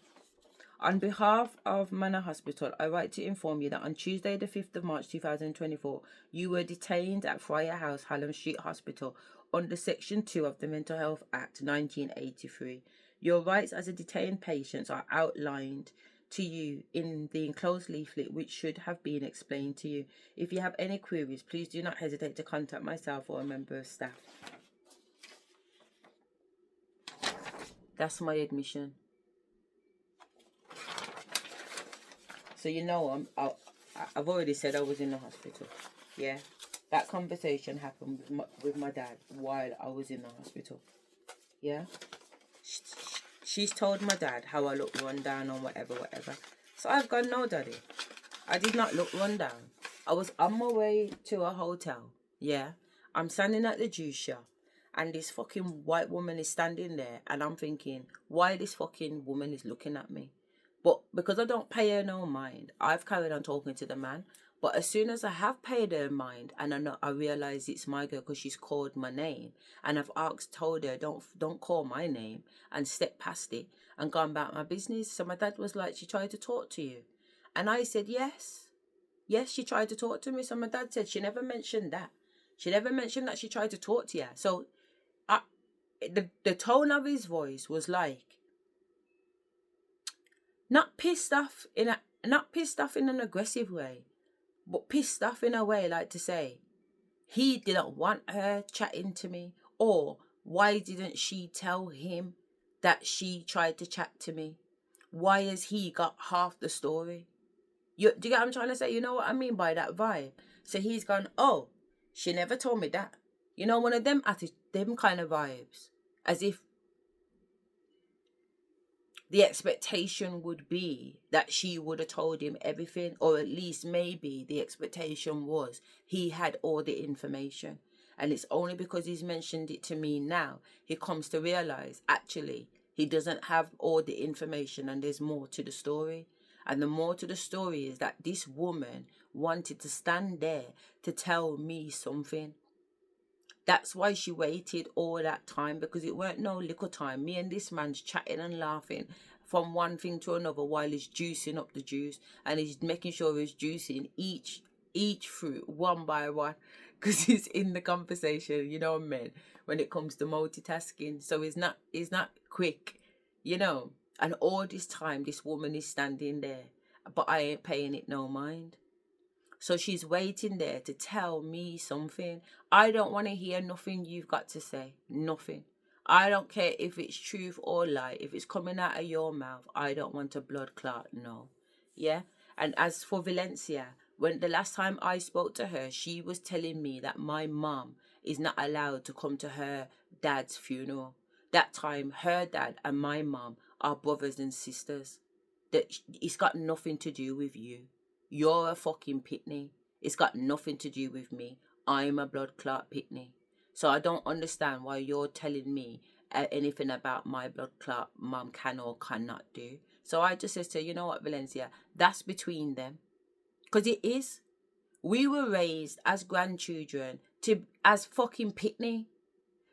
[SPEAKER 1] on behalf of Manor Hospital, I write to inform you that on Tuesday the 5th of March 2024, you were detained at Friar House, Hallam Street Hospital under Section 2 of the Mental Health Act 1983. Your rights as a detained patient are outlined to you in the enclosed leaflet, which should have been explained to you. If you have any queries, please do not hesitate to contact myself or a member of staff. That's my admission. So you know I've already said I was in the hospital. Yeah, that conversation happened with my dad while I was in the hospital. Yeah, she's told my dad how I look run down or whatever. So I've gone, no, daddy, I did not look run down. I was on my way to a hotel. Yeah, I'm standing at the juice shop, and this fucking white woman is standing there, and I'm thinking, why this fucking woman is looking at me? But because I don't pay her no mind, I've carried on talking to the man. But as soon as I have paid her mind, and I realise it's my girl because she's called my name, and I've told her, don't call my name, and stepped past it and gone about my business. So my dad was like, she tried to talk to you. And I said, yes. Yes, she tried to talk to me. So my dad said, she never mentioned that. She never mentioned that she tried to talk to you. So the tone of his voice was like, not pissed off in an aggressive way, but pissed off in a way like to say, he didn't want her chatting to me, or why didn't she tell him that she tried to chat to me? Why has he got half the story? Do you get what I'm trying to say? You know what I mean by that vibe? So he's gone, oh, she never told me that. You know, one of them kind of vibes, as if the expectation would be that she would have told him everything, or at least maybe the expectation was he had all the information. And it's only because he's mentioned it to me now, he comes to realize, actually, he doesn't have all the information and there's more to the story. And the more to the story is that this woman wanted to stand there to tell me something. That's why she waited all that time, because it weren't no little time. Me and this man's chatting and laughing from one thing to another while he's juicing up the juice, and he's making sure he's juicing each fruit one by one, because he's in the conversation, you know what I mean, when it comes to multitasking. So he's not quick, you know. And all this time, this woman is standing there, but I ain't paying it no mind. So she's waiting there to tell me something. I don't want to hear nothing you've got to say. Nothing. I don't care if it's truth or lie. If it's coming out of your mouth, I don't want a blood clot. No. Yeah? And as for Valencia, when the last time I spoke to her, she was telling me that my mom is not allowed to come to her dad's funeral. That time, her dad and my mom are brothers and sisters. That it's got nothing to do with you. You're a fucking pitney. It's got nothing to do with me. I'm a blood clot pitney. So I don't understand why you're telling me anything about my blood clot mum can or cannot do. So I just said to her, you know what, Valencia, that's between them. Because it is. We were raised as grandchildren as fucking pitney.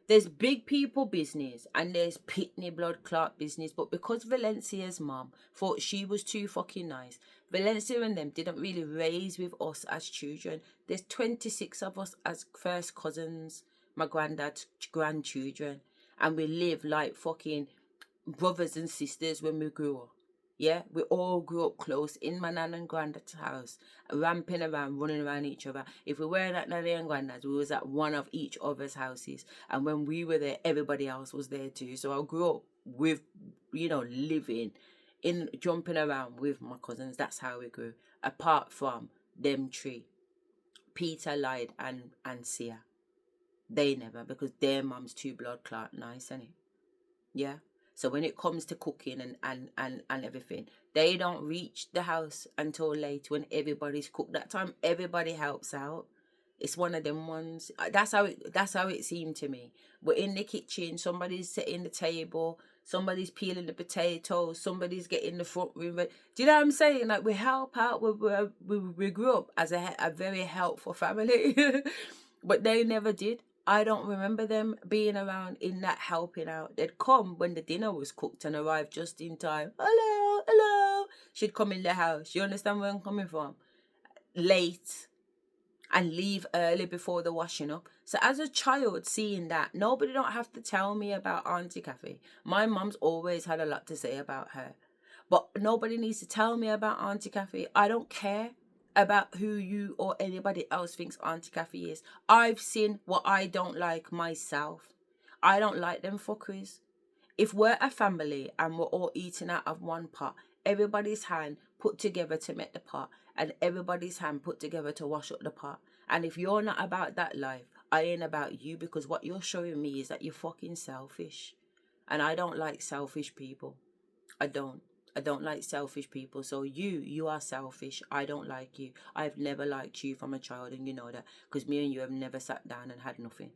[SPEAKER 1] There's big people business and there's pitney blood clot business. But because Valencia's mom thought she was too fucking nice, Valencia and them didn't really raise with us as children. There's 26 of us as first cousins, my granddad's grandchildren. And we live like fucking brothers and sisters when we grew up. Yeah, we all grew up close in my nan and granddad's house, ramping around, running around each other. If we weren't at nanny and granddad's, we was at one of each other's houses. And when we were there, everybody else was there too. So I grew up with, living in, jumping around with my cousins. That's how we grew. Apart from them three, Peter, Lyde, and Sia. They never, because their mum's too blood clot nice, innit? Yeah. So when it comes to cooking and everything, they don't reach the house until late when everybody's cooked. That time everybody helps out. It's one of them ones. That's how it seemed to me. We're in the kitchen, somebody's setting the table, somebody's peeling the potatoes, somebody's getting the front room. Do you know what I'm saying? Like, we help out. We grew up as a very helpful family, but they never did. I don't remember them being around in that helping out. They'd come when the dinner was cooked and arrive just in time. Hello, hello. She'd come in the house. You understand where I'm coming from? Late and leave early before the washing up. So as a child seeing that, nobody don't have to tell me about Auntie Kathy. My mum's always had a lot to say about her. But nobody needs to tell me about Auntie Kathy. I don't care about who you or anybody else thinks Auntie Kathy is. I've seen what I don't like myself. I don't like them fuckeries. If we're a family and we're all eating out of one pot, everybody's hand put together to make the pot, and everybody's hand put together to wash up the pot. And if you're not about that life, I ain't about you, because what you're showing me is that you're fucking selfish. And I don't like selfish people. I don't like selfish people. So you are selfish. I don't like you. I've never liked you from a child, and you know that, because me and you have never sat down and had nothing.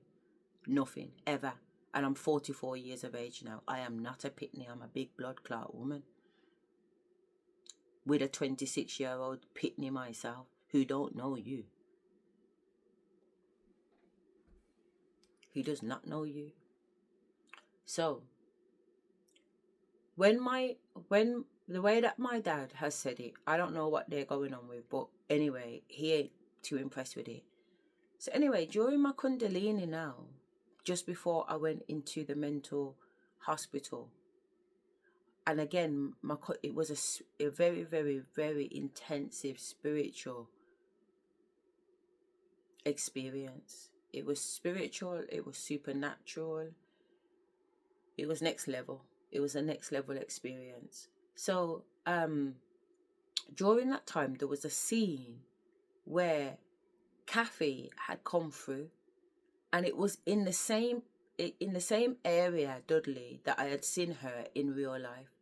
[SPEAKER 1] Nothing, ever. And I'm 44 years of age now. I am not a pitney. I'm a big blood clot woman. With a 26-year-old pitney myself who don't know you. Who does not know you. So, when the way that my dad has said it, I don't know what they're going on with, but anyway, he ain't too impressed with it. So anyway, during my Kundalini now, just before I went into the mental hospital, and again, it was a very, very, very intensive spiritual experience. It was spiritual, it was supernatural, it was next level. It was a next level experience. So, during that time, there was a scene where Kathy had come through, and it was in the same area, Dudley, that I had seen her in real life,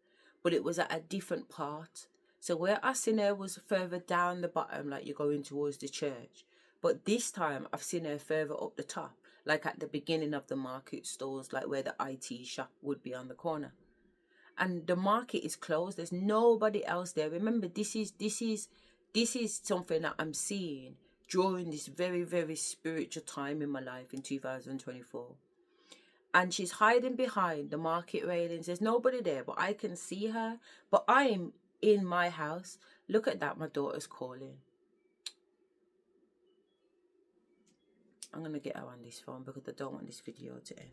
[SPEAKER 1] but it was at a different part. So where I seen her was further down the bottom, like you're going towards the church, but this time I've seen her further up the top, like at the beginning of the market stalls, like where the IT shop would be on the corner. And the market is closed. There's nobody else there. Remember, this is something that I'm seeing during this very, very spiritual time in my life in 2024. And she's hiding behind the market railings. There's nobody there, but I can see her. But I'm in my house. Look at that, my daughter's calling. I'm going to get her on this phone because I don't want this video to end.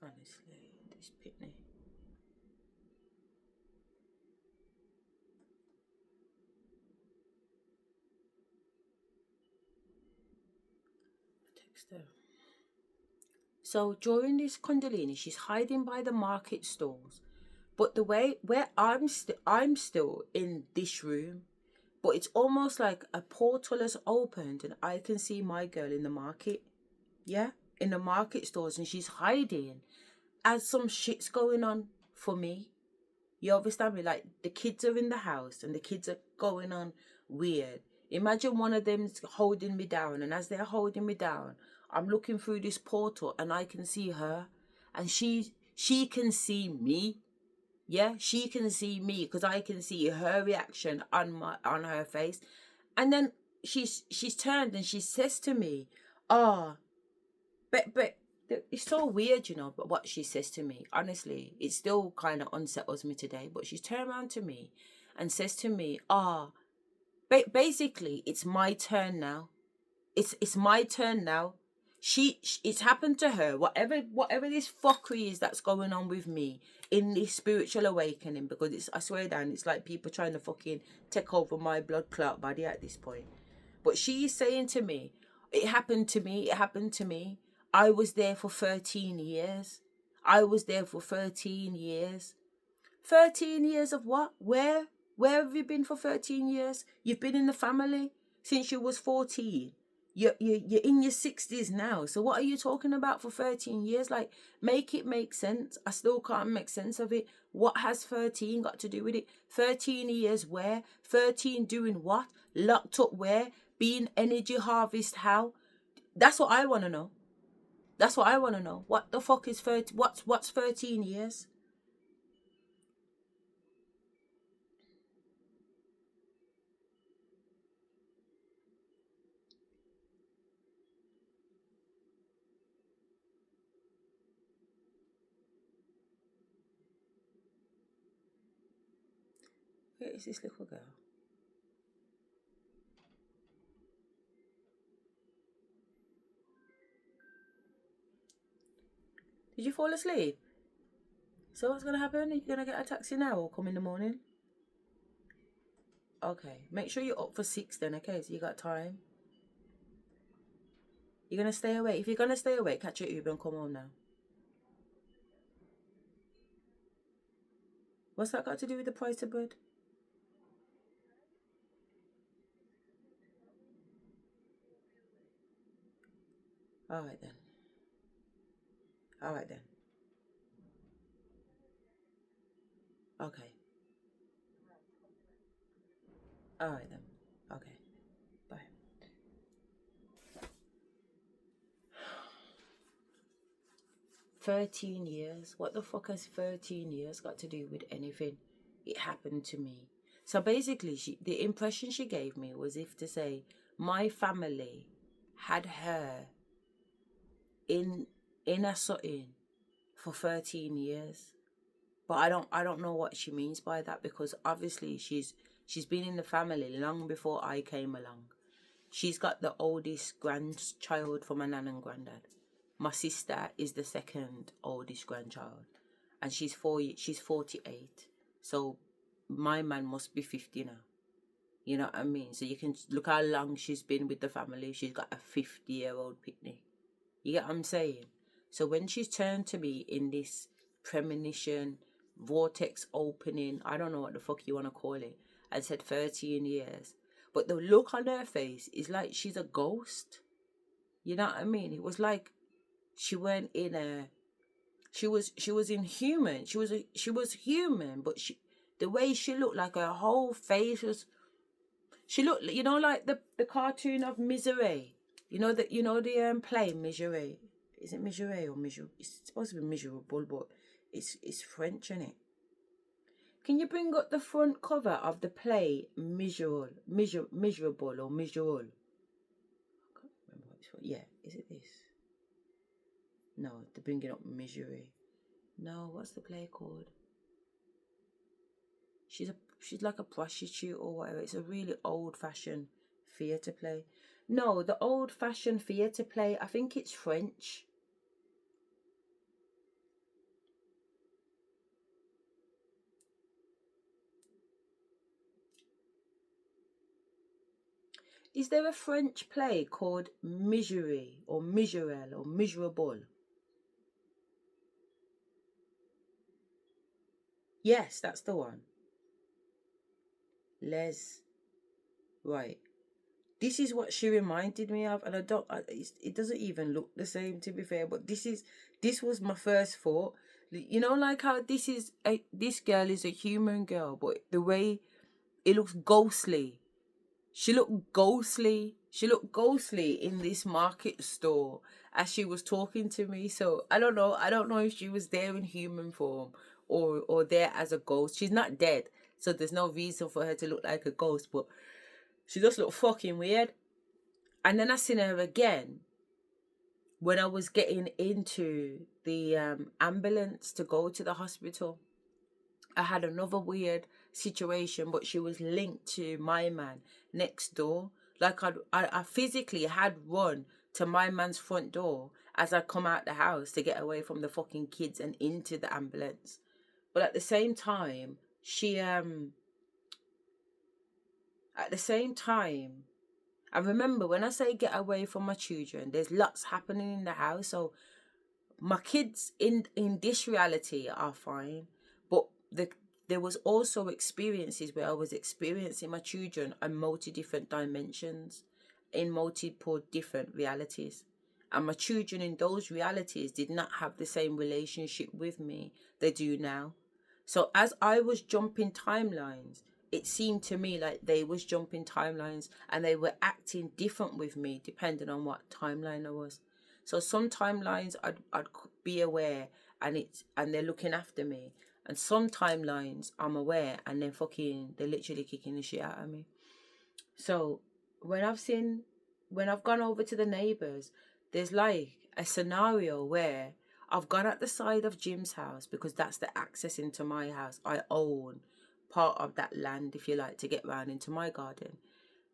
[SPEAKER 1] Honestly, this pitney. Text her. So during this Kundalini, she's hiding by the market stalls. But the way where I'm still in this room, but it's almost like a portal has opened and I can see my girl in the market. Yeah, in the market stores, and she's hiding as some shit's going on for me. You understand me? Like the kids are in the house and the kids are going on weird. Imagine one of them's holding me down, and as they're holding me down, I'm looking through this portal and I can see her, and she can see me. Yeah, she can see me because I can see her reaction on her face, and then she's turned and she says to me, "Ah, but it's so weird, you know." But what she says to me, honestly, it still kind of unsettles me today. But she's turned around to me and says to me, "Ah, basically, it's my turn now. It's my turn now." It's happened to her. Whatever this fuckery is that's going on with me in this spiritual awakening, because I swear down, it's like people trying to fucking take over my blood clot body at this point. But she's saying to me, it happened to me, it happened to me. I was there for 13 years. I was there for 13 years. 13 years of what? Where? Where have you been for 13 years? You've been in the family since you was 14. You're in your 60s now. So what are you talking about for 13 years? Like, make it make sense. I still can't make sense of it. What has 13 got to do with it? 13 years where? 13 doing what? Locked up where? Being energy harvest how? That's what I want to know. That's what I want to know. What the fuck is 30? What's 13 years? Where is this little girl? Did you fall asleep? So what's gonna happen? Are you gonna get a taxi now or come in the morning? Okay, make sure you're up for 6 then, okay? So you got time. You're gonna stay awake. If you're gonna stay awake, catch your Uber and come home now. What's that got to do with the price of bread? Alright then. Alright then. Okay. Alright then. Okay. Bye. 13 years? What the fuck has 13 years got to do with anything? It happened to me. So basically, the impression she gave me was if to say, my family had her in a something for 13 years. But I don't know what she means by that, because obviously she's been in the family long before I came along. She's got the oldest grandchild from my nan and granddad. My sister is the second oldest grandchild, and she's 48. So my man must be 50 now. You know what I mean? So you can look how long she's been with the family. She's got a 50-year-old picnic. You get what I'm saying? So when she's turned to me in this premonition, vortex opening, I don't know what the fuck you want to call it, and said 13 years. But the look on her face is like she's a ghost. You know what I mean? It was like she went in a she was inhuman. She was human, but the way she looked, like her whole face was, she looked, you know, like the cartoon of Misery. The play Misery. Is it Misery or Miserable? It's supposed to be miserable, but it's French, isn't it? Can you bring up the front cover of the play Miserable or Miserable? I can't remember what it's for. Yeah, is it this? No, they're bringing up Misery. No, what's the play called? She's like a prostitute or whatever. It's a really old-fashioned theatre play. No, the old-fashioned theatre play, I think it's French. Is there a French play called Misery or Miserel or Miserable? Yes, that's the one. Les. Right. This is what she reminded me of, and it doesn't even look the same, to be fair, but this was my first thought. You know, like how this girl is a human girl, but the way it looks ghostly. She looked ghostly. She looked ghostly in this market store as she was talking to me. So I don't know. I don't know if she was there in human form or there as a ghost. She's not dead, so there's no reason for her to look like a ghost, but she just looked fucking weird. And then I seen her again when I was getting into the ambulance to go to the hospital. I had another weird situation, but she was linked to my man next door. Like I physically had run to my man's front door as I come out the house to get away from the fucking kids and into the ambulance. But at the same time, I remember when I say get away from my children, there's lots happening in the house. So my kids in this reality are fine, but there was also experiences where I was experiencing my children on multi different dimensions, in multiple different realities. And my children in those realities did not have the same relationship with me they do now. So as I was jumping timelines, it seemed to me like they was jumping timelines and they were acting different with me depending on what timeline I was. So some timelines I'd be aware and they're looking after me. And some timelines I'm aware and they're literally kicking the shit out of me. So when I've gone over to the neighbours, there's like a scenario where I've gone at the side of Jim's house because that's the access into my house. I own part of that land, if you like, to get round into my garden.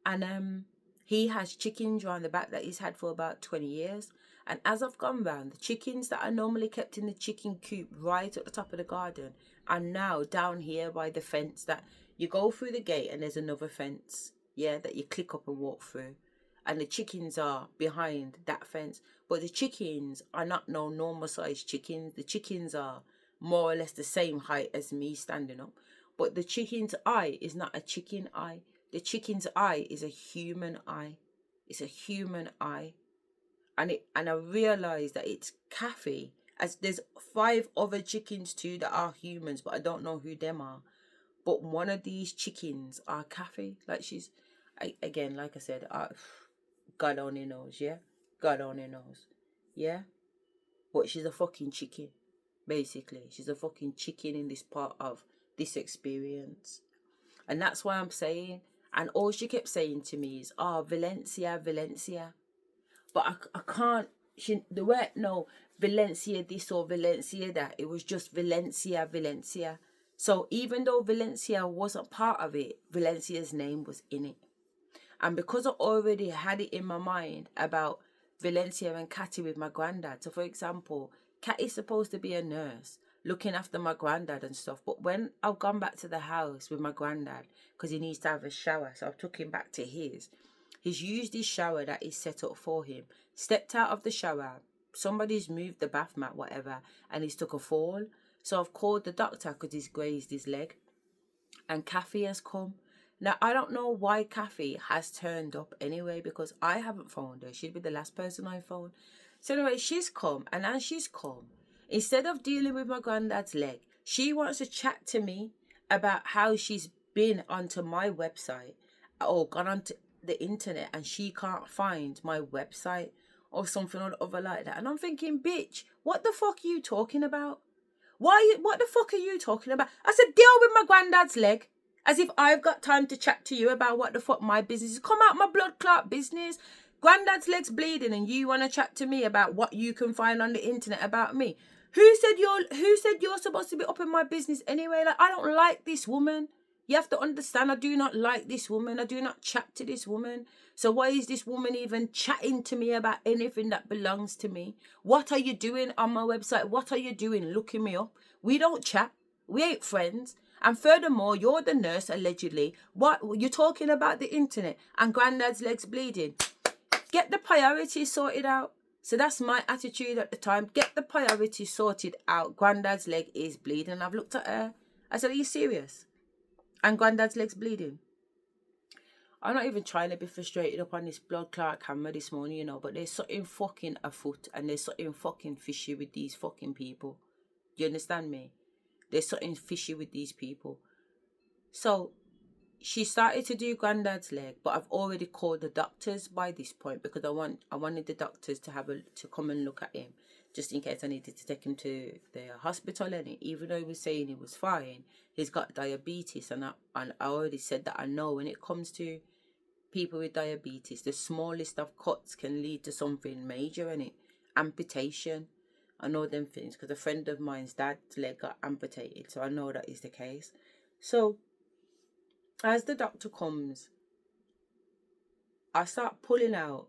[SPEAKER 1] And he has chickens round the back that he's had for about 20 years. And as I've gone round, the chickens that are normally kept in the chicken coop right at the top of the garden are now down here by the fence that you go through the gate and there's another fence, that you click up and walk through. And the chickens are behind that fence. But the chickens are not no normal sized chickens. The chickens are more or less the same height as me standing up. But the chicken's eye is not a chicken eye. The chicken's eye is a human eye. It's a human eye. And I realised that it's Kathy. As there's 5 other chickens too that are humans, but I don't know who them are. But one of these chickens are Kathy. Like she's, again, like I said, God only knows, yeah? God only knows, yeah? But she's a fucking chicken, basically. She's a fucking chicken in this part of this experience. And that's why I'm saying, and all she kept saying to me is, Valencia, Valencia. But I can't, there weren't no Valencia this or Valencia that. It was just Valencia, Valencia. So even though Valencia wasn't part of it, Valencia's name was in it. And because I already had it in my mind about Valencia and Catty with my granddad. So for example, Catty's supposed to be a nurse looking after my granddad and stuff. But when I've gone back to the house with my granddad, because he needs to have a shower, so I've took him back to his. He's used his shower that is set up for him, stepped out of the shower, somebody's moved the bath mat, whatever, and he's took a fall. So I've called the doctor because he's grazed his leg. And Kathy has come. Now, I don't know why Kathy has turned up anyway, because I haven't phoned her. She'd be the last person I phoned. So anyway, she's come, and as she's come, instead of dealing with my granddad's leg, she wants to chat to me about how she's been onto my website or gone onto the internet and she can't find my website or something or other like that. And I'm thinking, bitch, what the fuck are you talking about? What the fuck are you talking about? I said, deal with my granddad's leg. As if I've got time to chat to you about what the fuck my business is. Come out my blood clot business. Granddad's leg's bleeding and you want to chat to me about what you can find on the internet about me. Who said you're supposed to be up in my business anyway? Like, I don't like this woman. You have to understand, I do not like this woman. I do not chat to this woman. So why is this woman even chatting to me about anything that belongs to me? What are you doing on my website? What are you doing looking me up? We don't chat. We ain't friends. And furthermore, you're the nurse, allegedly. What? You're talking about the internet and granddad's legs bleeding. Get the priorities sorted out. So that's my attitude at the time. Get the priorities sorted out. Granddad's leg is bleeding. I've looked at her. I said, are you serious? And granddad's leg's bleeding. I'm not even trying to be frustrated up on this blood clot camera this morning, you know, but there's something fucking afoot and there's something fucking fishy with these fucking people. Do you understand me? There's something fishy with these people. So she started to do granddad's leg, but I've already called the doctors by this point because I wanted the doctors to come and look at him, just in case I needed to take him to the hospital. And even though he was saying he was fine, he's got diabetes, and I already said that I know when it comes to people with diabetes, the smallest of cuts can lead to something major, in it, amputation. I know them things because a friend of mine's dad's leg got amputated, so I know that is the case. So as the doctor comes, I start pulling out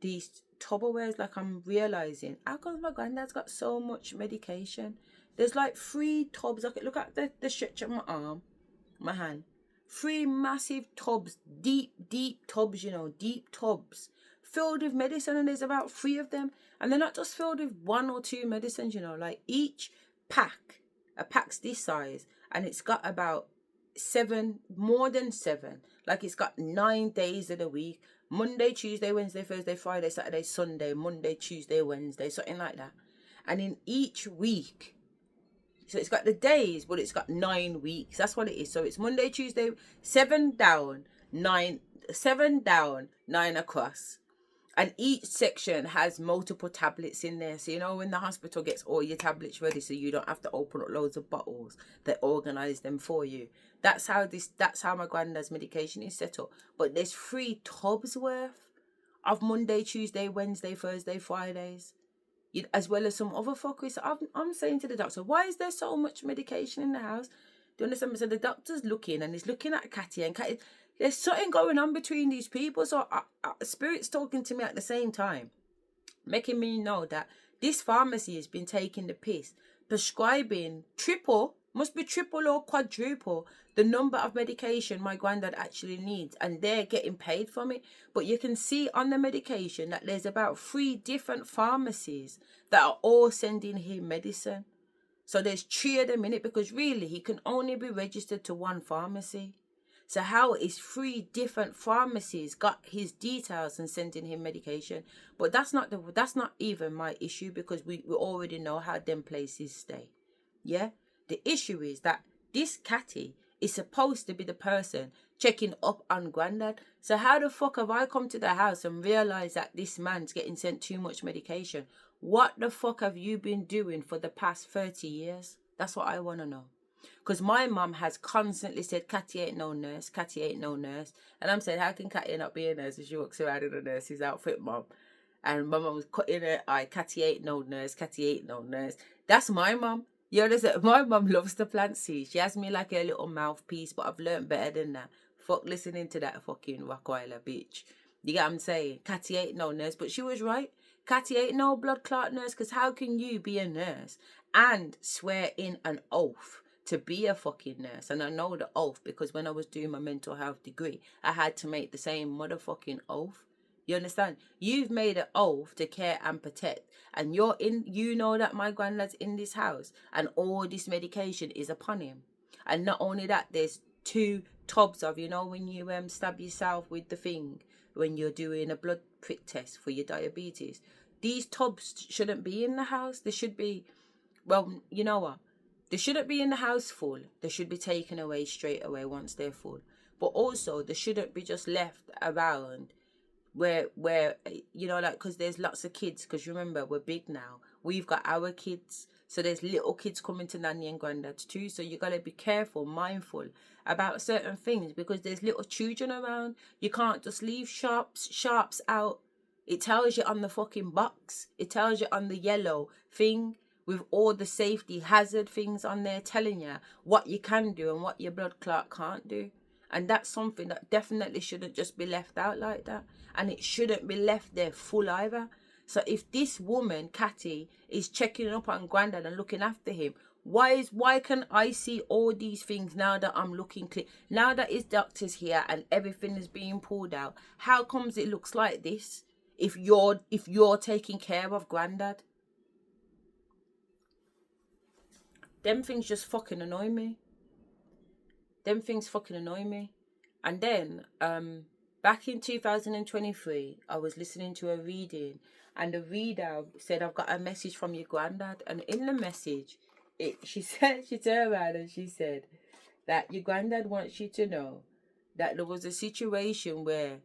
[SPEAKER 1] these Tupperwares, like I'm realizing, how come my granddad's got so much medication? There's like 3 tubs. Look at the stretch of my arm, my hand. 3 massive tubs, deep tubs, you know, deep tubs filled with medicine, and there's about 3 of them. And they're not just filled with 1 or 2 medicines, you know, like each a pack's this size, and it's got about 7, more than 7. Like it's got 9 days of the week. Monday, Tuesday, Wednesday, Thursday, Friday, Saturday, Sunday, Monday, Tuesday, Wednesday, something like that. And in each week, so it's got the days, but it's got 9 weeks. That's what it is. So it's Monday, Tuesday, 7 down, 9 across. And each section has multiple tablets in there. So, you know, when the hospital gets all your tablets ready, so you don't have to open up loads of bottles, they organise them for you. That's how my granddad's medication is set up. But there's 3 tubs worth of Monday, Tuesday, Wednesday, Thursday, Fridays, as well as some other fuckery. So I'm saying to the doctor, why is there so much medication in the house? Do you understand? So the doctor's looking, and he's looking at Catty, and Catty, there's something going on between these people. So Spirit's talking to me at the same time, making me know that this pharmacy has been taking the piss, prescribing must be triple or quadruple the number of medication my granddad actually needs, and they're getting paid from it. But you can see on the medication that there's about 3 different pharmacies that are all sending him medicine. So there's 3 of them in it, because really he can only be registered to 1 pharmacy. So how is 3 different pharmacies got his details and sending him medication? But that's not even my issue, because we already know how them places stay. Yeah? The issue is that this Catty is supposed to be the person checking up on granddad. So how the fuck have I come to the house and realised that this man's getting sent too much medication? What the fuck have you been doing for the past 30 years? That's what I want to know. Because my mum has constantly said, Catty ain't no nurse, Catty ain't no nurse. And I'm saying, how can Catty not be a nurse if she walks around in a nurse's outfit, mum? And my mum was cutting her eye, Catty ain't no nurse, Catty ain't no nurse. That's my mum. You understand? My mum loves to plant seeds. She has me like a little mouthpiece, but I've learned better than that. Fuck listening to that fucking Rockweiler bitch. You get what I'm saying? Catty ain't no nurse, but she was right. Catty ain't no blood clot nurse, because how can you be a nurse and swear in an oath to be a fucking nurse? And I know the oath because when I was doing my mental health degree, I had to make the same motherfucking oath. You understand? You've made an oath to care and protect, and you know that my granddad's in this house and all this medication is upon him. And not only that, there's 2 tubs of, you know, when you stab yourself with the thing when you're doing a blood prick test for your diabetes. These tubs shouldn't be in the house. They should be, well, you know what? They shouldn't be in the house full. They should be taken away straight away once they're full. But also, they shouldn't be just left around where you know, like, because there's lots of kids, because remember, we're big now. We've got our kids. So there's little kids coming to Nanny and Granddad's too. So you got to be careful, mindful about certain things, because there's little children around. You can't just leave sharps out. It tells you on the fucking box. It tells you on the yellow thing with all the safety hazard things on there telling you what you can do and what your blood clot can't do. And that's something that definitely shouldn't just be left out like that. And it shouldn't be left there full either. So if this woman, Catty, is checking up on Granddad and looking after him, Why can I see all these things now that I'm looking clear? Now that his doctor's here and everything is being pulled out, how comes it looks like this? If you're taking care of Grandad, them things just fucking annoy me. Them things fucking annoy me. And then, back in 2023, I was listening to a reading, and the reader said, "I've got a message from your granddad." And in the message, she said, she turned around and she said that your granddad wants you to know that there was a situation where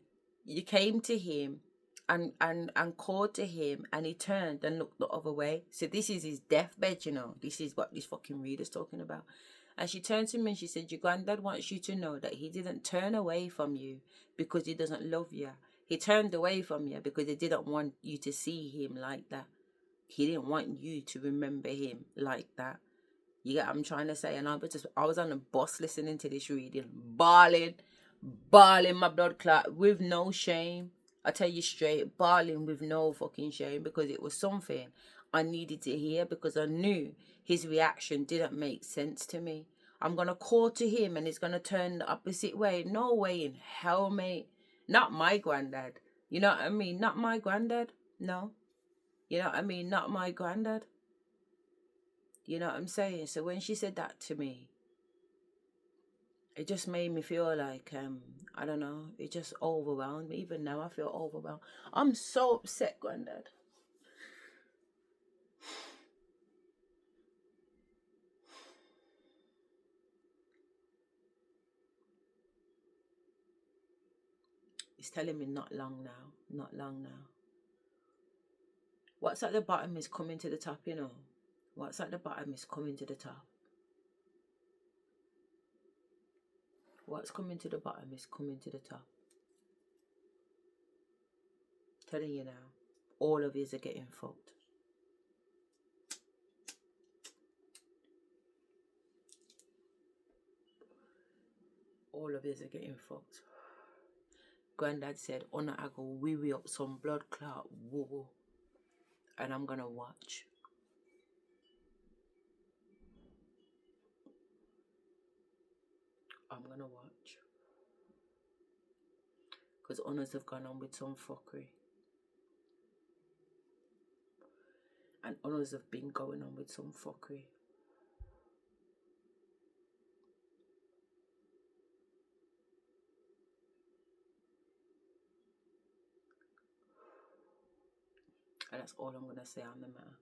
[SPEAKER 1] you came to him and called to him, and he turned and looked the other way. So this is his deathbed, you know. This is what this fucking reader's talking about. And she turned to me and she said, "Your granddad wants you to know that he didn't turn away from you because he doesn't love you. He turned away from you because he didn't want you to see him like that. He didn't want you to remember him like that." You get what I'm trying to say? And I was on the bus listening to this reading, bawling my blood clot with no shame. I tell you straight, bawling with no fucking shame, because it was something I needed to hear, because I knew his reaction didn't make sense to me. I'm going to call to him and he's going to turn the opposite way. No way in hell, mate. Not my granddad. You know what I mean? Not my granddad. No. You know what I mean? Not my granddad. You know what I'm saying? So when she said that to me, it just made me feel like, I don't know, it just overwhelmed me. Even now I feel overwhelmed. I'm so upset, Granddad. He's telling me not long now. Not long now. What's at the bottom is coming to the top, you know. What's at the bottom is coming to the top. What's coming to the bottom is coming to the top. Telling you now, all of yous are getting fucked. All of yous are getting fucked. Granddad said, "Honor, I go wee up some blood clot, woo, and I'm gonna watch." I'm gonna watch. Because Honours have gone on with some fuckery. And Honours have been going on with some fuckery. And that's all I'm going to say on the matter.